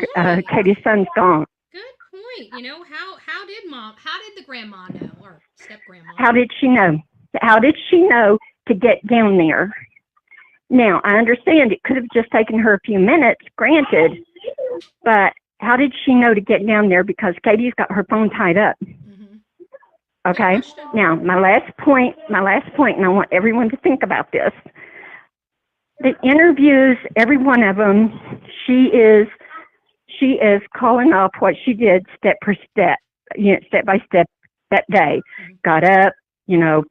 Katie's son's gone? Good point. How did the grandma know, or step-grandma? How did she know? How did she know to get down there? Now, I understand it could have just taken her a few minutes, granted, but how did she know to get down there? Because Katie's got her phone tied up. Okay. Now, my last point, and I want everyone to think about this. The interviews, every one of them, she is calling off what she did step per step, step by step that day. Got up,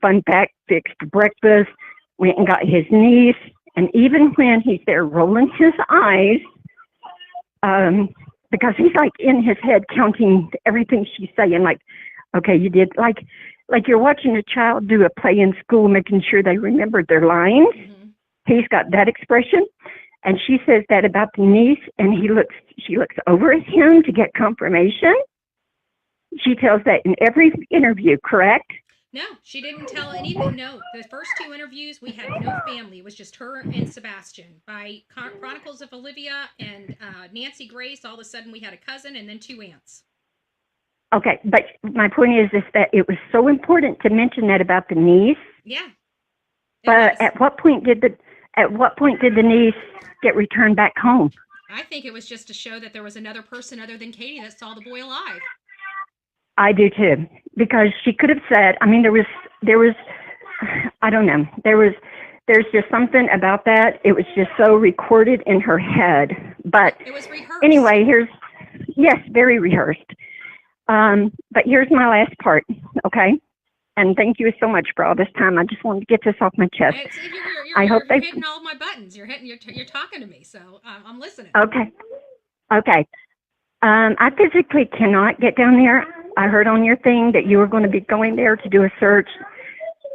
fun fact, fixed breakfast, went and got his niece, and even when he's there rolling his eyes, because he's like in his head counting everything she's saying, like, okay, you did, like you're watching a child do a play in school, making sure they remembered their lines. He's got that expression, and she says that about the niece, and she looks over at him to get confirmation. She tells that in every interview, correct? No, she didn't tell anything. No, the first two interviews, we had no family. It was just her and Sebastian. By Chronicles of Olivia and Nancy Grace, all of a sudden we had a cousin and then two aunts. Okay, but my point is that it was so important to mention that about the niece. Yeah. But at what point did the niece get returned back home? I think it was just to show that there was another person other than Katie that saw the boy alive. I do too, because she could have said, I mean, there was, I don't know, there was there's just something about that. It was just so recorded in her head. But It was rehearsed. anyway, yes, very rehearsed. But here's my last part, okay? And thank you so much for all this time. I just wanted to get this off my chest. You're hitting all my buttons. You're talking to me, so I'm listening. Okay. I physically cannot get down there. I heard on your thing that you were going to be going there to do a search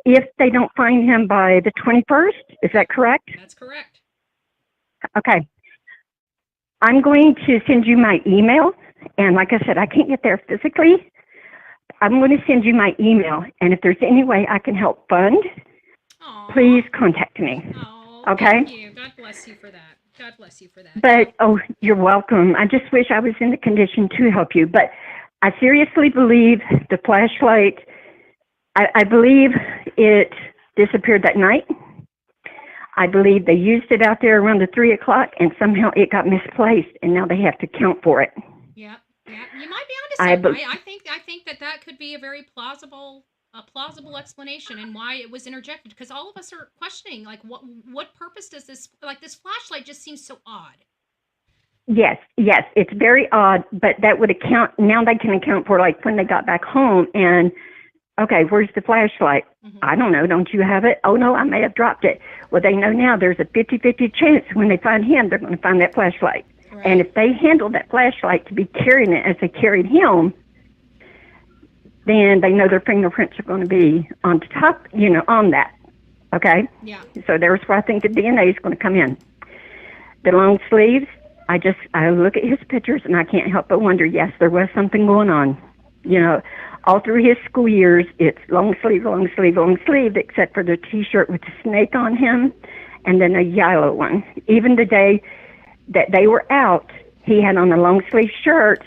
if they don't find him by the 21st. Is that correct? That's correct. Okay. I'm going to send you my email. And like I said, I can't get there physically. I'm going to send you my email. And if there's any way I can help fund, please contact me. Okay? Thank you. God bless you for that. God bless you for that. But, you're welcome. I just wish I was in the condition to help you. But I seriously believe the flashlight, I believe it disappeared that night. I believe they used it out there around the 3 o'clock and somehow it got misplaced and now they have to count for it. Yeah. You might be onto something. I think that could be a very plausible explanation and why it was interjected, because all of us are questioning, like, what purpose does this flashlight just seems so odd. Yes, it's very odd, but that would account, now they can account for, like, when they got back home and, okay, where's the flashlight? Mm-hmm. I don't know, don't you have it? Oh no, I may have dropped it. Well, they know now there's a 50-50 chance when they find him, they're going to find that flashlight. Right. And if they handle that flashlight to be carrying it as they carried him, then they know their fingerprints are going to be on top, on that. Okay? Yeah. So there's where I think the DNA is going to come in. The long sleeves, I look at his pictures and I can't help but wonder, yes, there was something going on. All through his school years, it's long sleeve, except for the T-shirt with the snake on him and then a yellow one. Even the day that they were out, he had on a long sleeve shirt,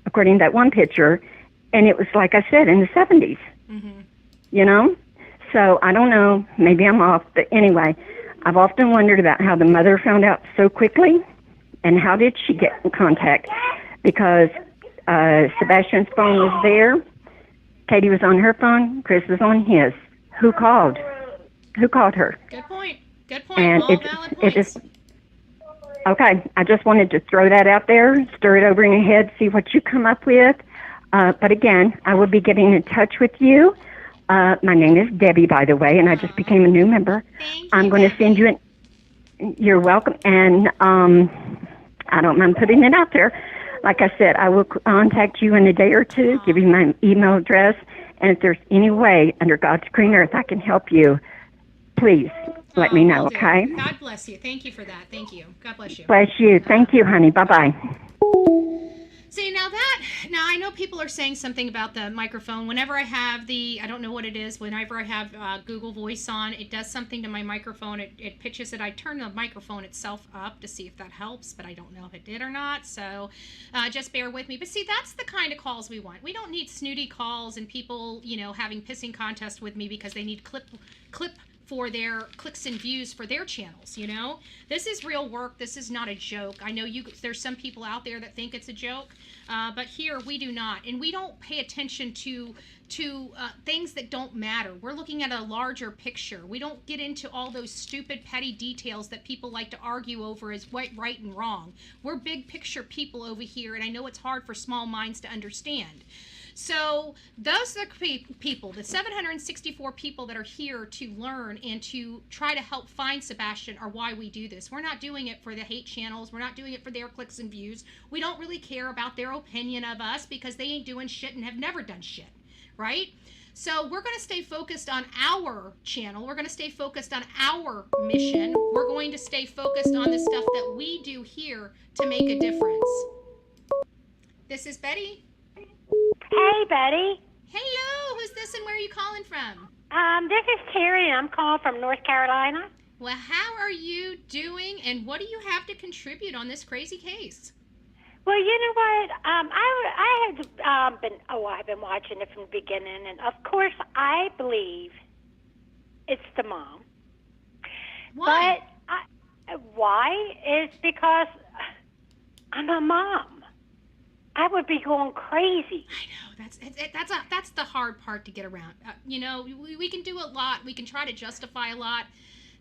according to that one picture, and it was, like I said, in the 70s. Mm-hmm. So I don't know, maybe I'm off, but anyway, I've often wondered about how the mother found out so quickly and how did she get in contact, because Sebastian's phone was there, Katie was on her phone, Chris was on his. Who called her? Good point. And all valid points. Okay, I just wanted to throw that out there, stir it over in your head, see what you come up with. But again, I will be getting in touch with you. My name is Debbie, by the way, and I just became a new member. I'm going to send you you're welcome. And I don't mind putting it out there. Like I said, I will contact you in a day or two, give you my email address. And if there's any way under God's green earth I can help you, please let me know, okay? God bless you. Thank you for that. Thank you. God bless you. Bless you. Thank you, honey. Bye-bye. See, now I know people are saying something about the microphone. Whenever I have I don't know what it is, whenever I have Google Voice on, it does something to my microphone. It pitches it. I turn the microphone itself up to see if that helps, but I don't know if it did or not. So just bear with me. But see, that's the kind of calls we want. We don't need snooty calls and people, having pissing contests with me because they need clip for their clicks and views for their channels. This is real work. This is not a joke. I know there's some people out there that think it's a joke, but here we do not, and we don't pay attention to things that don't matter. We're looking at a larger picture. We don't get into all those stupid petty details that people like to argue over as right and wrong. We're big picture people over here, and I know it's hard for small minds to understand. So those are the people, the 764 people that are here to learn and to try to help find Sebastian are why we do this. We're not doing it for the hate channels. We're not doing it for their clicks and views. We don't really care about their opinion of us because they ain't doing shit and have never done shit, right? So we're going to stay focused on our channel. We're going to stay focused on our mission. We're going to stay focused on the stuff that we do here to make a difference. This is Betty. Hey, Betty. Hello. Who's this and where are you calling from? This is Terry, and I'm calling from North Carolina. Well, how are you doing, and what do you have to contribute on this crazy case? Well, you know what? I've been watching it from the beginning, and of course, I believe it's the mom. Why? But why is because I'm a mom. I would be going crazy. I know that's the hard part to get around. We can do a lot. We can try to justify a lot.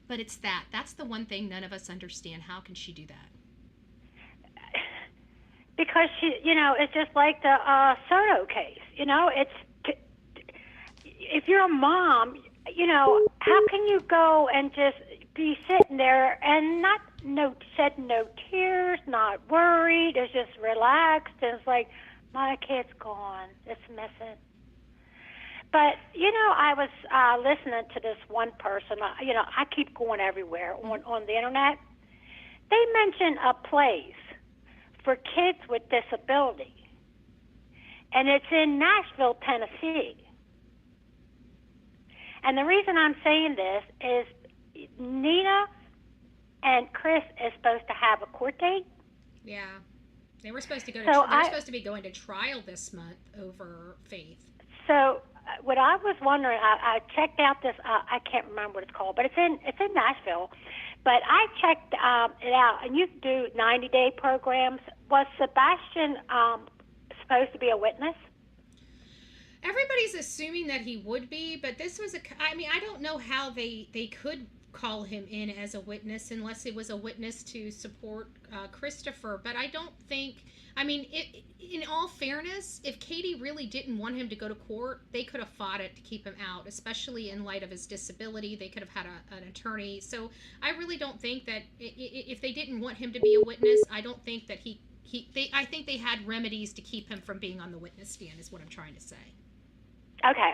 But it's that's the one thing none of us understand. How can she do that? Because it's just like the Soto case. If you're a mom, how can you go and just be sitting there and shed no tears, not worried, it's just relaxed, and it's like, my kid's gone, it's missing. But, I was listening to this one person, I keep going everywhere on the internet. They mention a place for kids with disability, and it's in Nashville, Tennessee. And the reason I'm saying this is Nina and Chris is supposed to have a court date. Yeah. They were supposed to go supposed to be going to trial this month over Faith. So what I was wondering, I checked out this, I can't remember what it's called, but it's in Nashville. But I checked it out, and you do 90-day programs. Was Sebastian supposed to be a witness? Everybody's assuming that he would be, but this was I don't know how they could call him in as a witness unless it was a witness to support Christopher. But I don't think, in all fairness, if Katie really didn't want him to go to court, they could have fought it to keep him out, especially in light of his disability. They could have had an attorney. So I really don't think that if they didn't want him to be a witness, I don't think that I think they had remedies to keep him from being on the witness stand, is what I'm trying to say. Okay.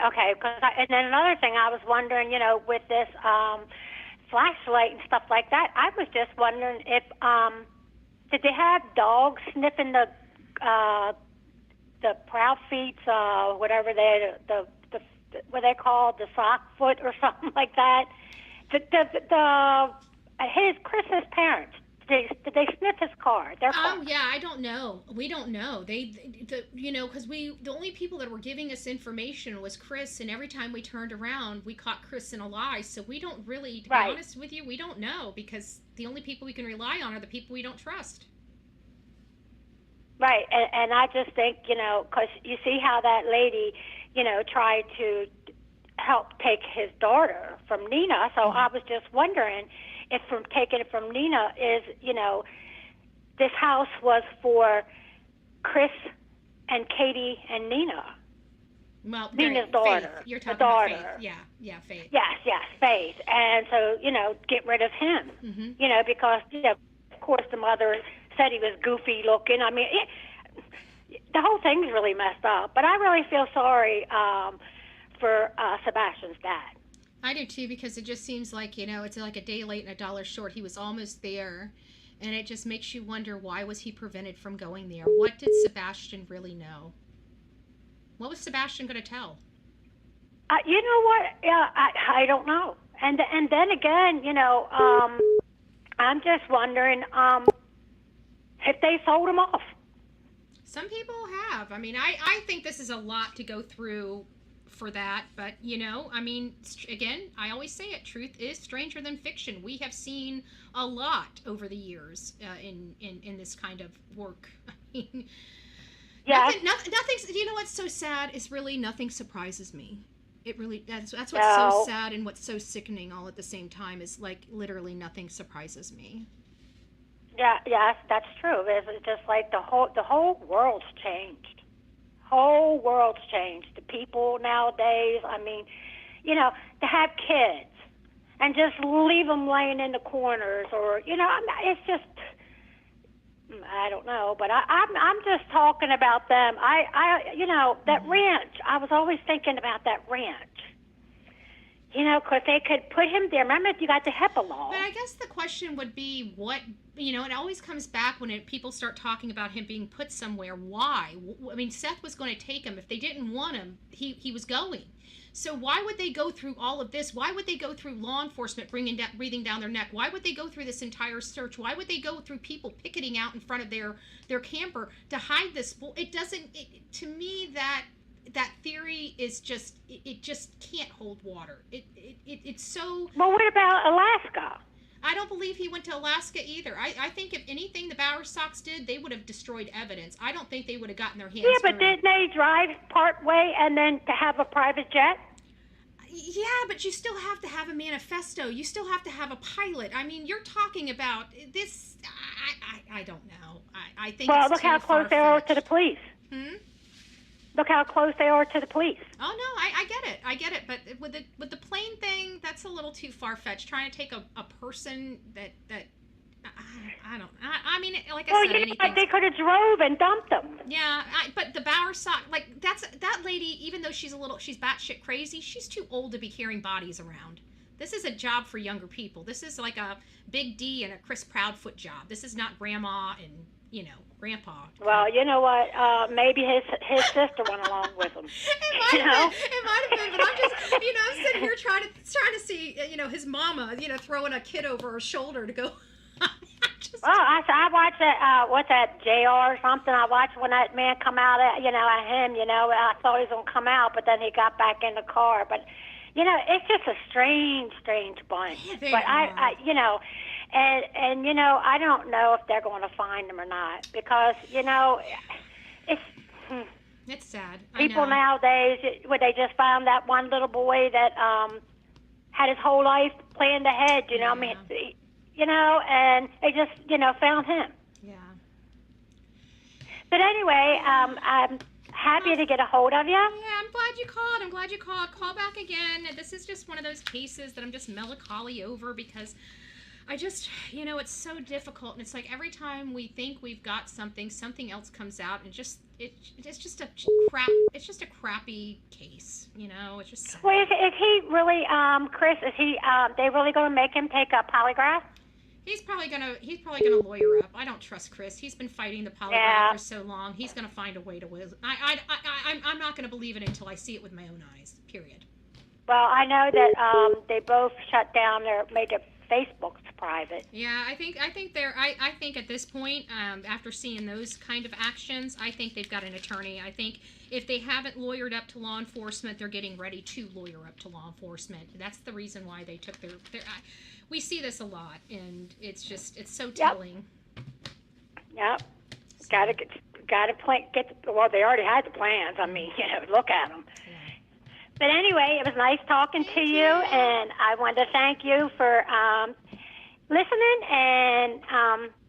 And then another thing I was wondering, with this flashlight and stuff like that, I was just wondering if did they have dogs sniffing the Proudfoot's whatever what they call the sock foot or something like that? Chris's parents. Did they sniff his car? Their car? Oh yeah, I don't know. We don't know. Because the only people that were giving us information was Chris, and every time we turned around, we caught Chris in a lie. So we don't really, to be honest with you, we don't know, because the only people we can rely on are the people we don't trust. Right, and I just think, because you see how that lady, tried to help take his daughter from Nina. So I was just wondering if from taking it from Nina is, this house was for Chris and Katie and Nina. Well, Nina's daughter. Faith. You're talking about Faith. Yeah, Faith. Yes, Faith. And so, get rid of him. Mm-hmm. Because, of course, the mother said he was goofy looking. The whole thing's really messed up. But I really feel sorry for Sebastian's dad. I do too, because it just seems like, it's like a day late and a dollar short. He was almost there, and it just makes you wonder, why was he prevented from going there? What did Sebastian really know? What was Sebastian going to tell? You know what? Yeah, I don't know. And then again, I'm just wondering if they sold him off. Some people have. I think this is a lot to go through for that, but again, I always say it, truth is stranger than fiction. We have seen a lot over the years in this kind of work. Yeah. Nothing's, what's so sad is really nothing surprises me. It really, that's what's so sad and what's so sickening all at the same time, is like literally nothing surprises me. Yeah, that's true. It's just like the whole world's changed. Whole world's changed. The people nowadays, to have kids and just leave them laying in the corners, or it's just, I don't know. But I'm just talking about them. That ranch. I was always thinking about that ranch. Because they could put him there. Remember, you got the HIPAA law. But I guess the question would be, what, it always comes back when people start talking about him being put somewhere. Why? Seth was going to take him. If they didn't want him, he was going. So why would they go through all of this? Why would they go through law enforcement breathing down their neck? Why would they go through this entire search? Why would they go through people picketing out in front of their camper to hide this? To me, that theory is just, it just can't hold water. It's so. Well, what about Alaska? I don't believe he went to Alaska either. I think if anything the Bowerstocks did, they would have destroyed evidence. I don't think they would have gotten their hands. Yeah, but didn't they drive part way and then to have a private jet? Yeah, but you still have to have a manifesto. You still have to have a pilot. I mean, you're talking about this. I don't know. I think. Well, it's look too how close they are to the police. Look how close they are to the police. Oh no, I get it. But with the plane thing, that's a little too far fetched. Trying to take a person that I don't. I mean, like I said, anything. They could have drove and dumped them. Yeah, but the Bowersock, like that lady. Even though she's batshit crazy, she's too old to be carrying bodies around. This is a job for younger people. This is like a Big D and a Chris Proudfoot job. This is not grandma and grandpa. Well, you know what? Maybe his sister went along with him. It might have been, but I'm just, I'm sitting here trying to see, his mama, throwing a kid over her shoulder to go. I watched that. What's that? JR or something. I watched when that man come out at him. I thought he was gonna come out, but then he got back in the car. But it's just a strange bunch. Yeah, but I I don't know if they're going to find him or not because it's sad. People nowadays, they just found that one little boy that had his whole life planned ahead. I mean, and they just found him. Yeah. But anyway, I'm happy to get a hold of you. Yeah, I'm glad you called. Call back again. This is just one of those cases that I'm just melancholy over because I just, it's so difficult. And it's like every time we think we've got something else comes out and it's just a crappy case. It's just sad. Well, is he really, Chris, they really going to make him take a polygraph? He's probably gonna lawyer up. I don't trust Chris. He's been fighting the polygraph for so long. He's gonna find a way to win. I'm not gonna believe it until I see it with my own eyes. Period. Well, I know that they both shut down made their Facebooks private. Yeah, I think at this point, after seeing those kind of actions, I think they've got an attorney. I think if they haven't lawyered up to law enforcement, they're getting ready to lawyer up to law enforcement. That's the reason why they took their we see this a lot, and it's so telling. Yep. Got to plan. Well, they already had the plans. I mean, look at them. Yeah. But anyway, it was nice talking to you, and I want to thank you for listening, and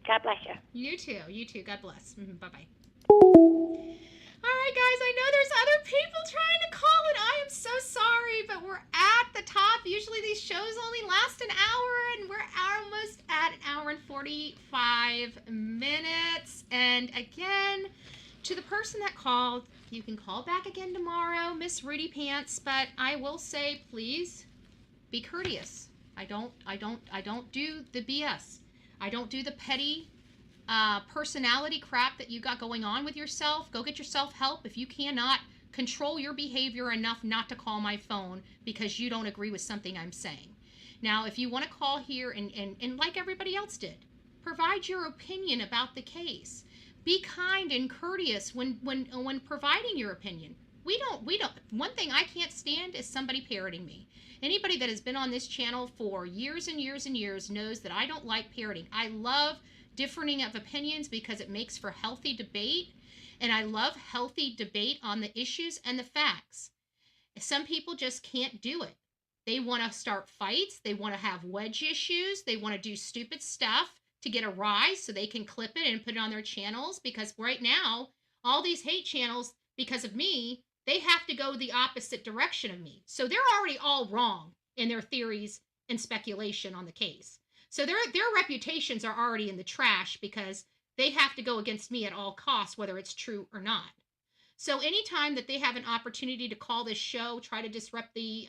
God bless you. You too. God bless. Bye-bye. All right, guys, I know there's other people trying to call, and I am so sorry, but we're at the top. Usually these shows only last an hour, and we're almost at an hour and 45 minutes. And again, to the person that called, you can call back again tomorrow, Miss Rudy Pants, but I will say, please be courteous. I don't do the BS. I don't do the petty personality crap that you got going on with yourself. Go get yourself help if you cannot control your behavior enough not to call my phone because you don't agree with something I'm saying. Now, if you want to call here and like everybody else did, provide your opinion about the case. Be kind and courteous when providing your opinion. We don't. One thing I can't stand is somebody parroting me. Anybody that has been on this channel for years and years and years knows that I don't like parroting. I love differing of opinions because it makes for healthy debate, and I love healthy debate on the issues and the facts. Some people just can't do it. They want to start fights. They want to have wedge issues. They want to do stupid stuff to get a rise so they can clip it and put it on their channels, because right now, all these hate channels, because of me, they have to go the opposite direction of me. So they're already all wrong in their theories and speculation on the case. So their reputations are already in the trash because they have to go against me at all costs, whether it's true or not. So anytime that they have an opportunity to call this show, try to disrupt the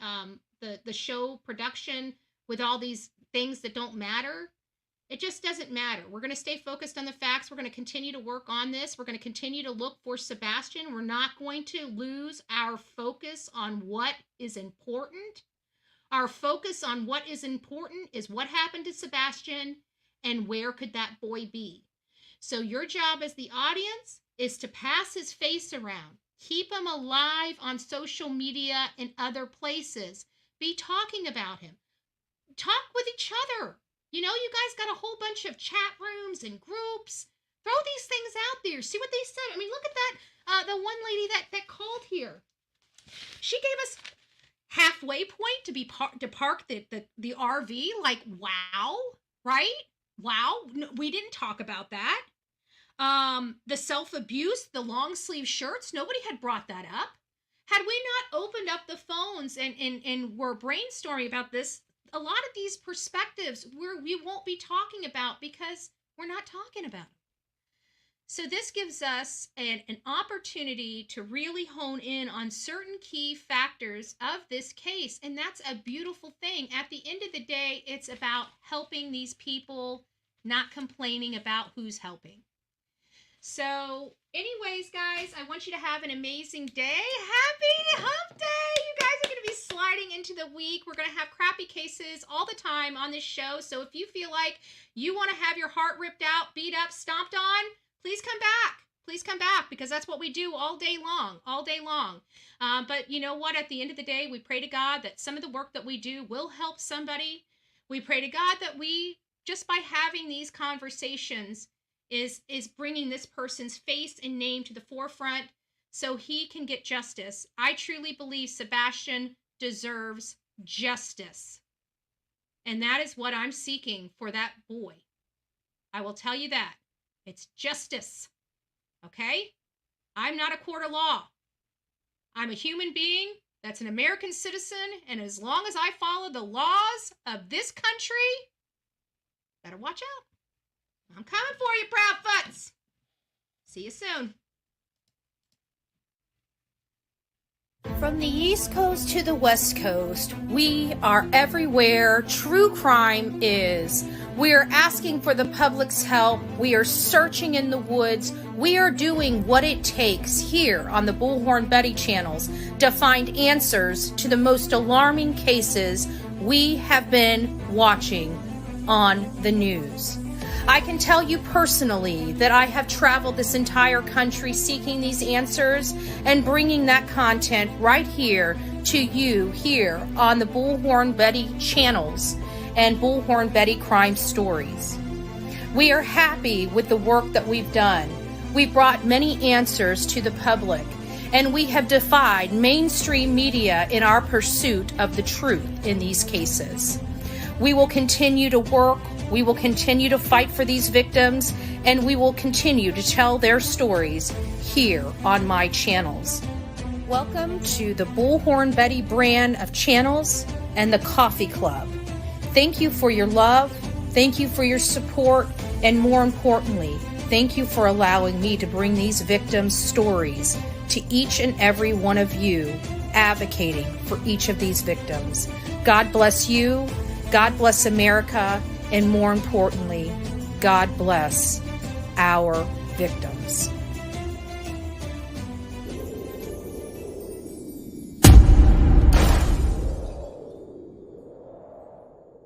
show production with all these things that don't matter, it just doesn't matter. We're going to stay focused on the facts. We're going to continue to work on this. We're going to continue to look for Sebastian. We're not going to lose our focus on what is important. Our focus on what is important is what happened to Sebastian and where could that boy be. So your job as the audience is to pass his face around. Keep him alive on social media and other places. Be talking about him. Talk with each other. You guys got a whole bunch of chat rooms and groups. Throw these things out there. See what they said. I mean, look at that. The one lady that called here. She gave us halfway point to park the RV. Like, wow, right? Wow, no, we didn't talk about that. The self-abuse, the long sleeve shirts, nobody had brought that up. Had we not opened up the phones and were brainstorming about this, a lot of these perspectives we won't be talking about because we're not talking about them. So this gives us an opportunity to really hone in on certain key factors of this case. And that's a beautiful thing. At the end of the day, it's about helping these people, not complaining about who's helping. So anyways, guys, I want you to have an amazing day. Happy hump day. You guys are going to be sliding into the week. We're going to have crappy cases all the time on this show. So if you feel like you want to have your heart ripped out, beat up, stomped on, please come back. Please come back, because that's what we do all day long. But you know what? At the end of the day, we pray to God that some of the work that we do will help somebody. We pray to God that we, just by having these conversations, is bringing this person's face and name to the forefront so he can get justice. I truly believe Sebastian deserves justice. And that is what I'm seeking for that boy. I will tell you that. It's justice. Okay? I'm not a court of law. I'm a human being that's an American citizen, and as long as I follow the laws of this country, better watch out. I'm coming for you, Proudfoots. See you soon. From the East Coast to the West Coast, we are everywhere true crime is. We are asking for the public's help. We are searching in the woods. We are doing what it takes here on the Bullhorn Betty channels to find answers to the most alarming cases we have been watching on the news. I can tell you personally that I have traveled this entire country seeking these answers and bringing that content right here to you here on the Bullhorn Betty channels and Bullhorn Betty Crime Stories. We are happy with the work that we've done. We've brought many answers to the public, and we have defied mainstream media in our pursuit of the truth in these cases. We will continue to work. We will continue to fight for these victims, and we will continue to tell their stories here on my channels. Welcome to the Bullhorn Betty brand of channels and the Coffee Club. Thank you for your love. Thank you for your support. And more importantly, thank you for allowing me to bring these victims' stories to each and every one of you, advocating for each of these victims. God bless you. God bless America. And more importantly, God bless our victims.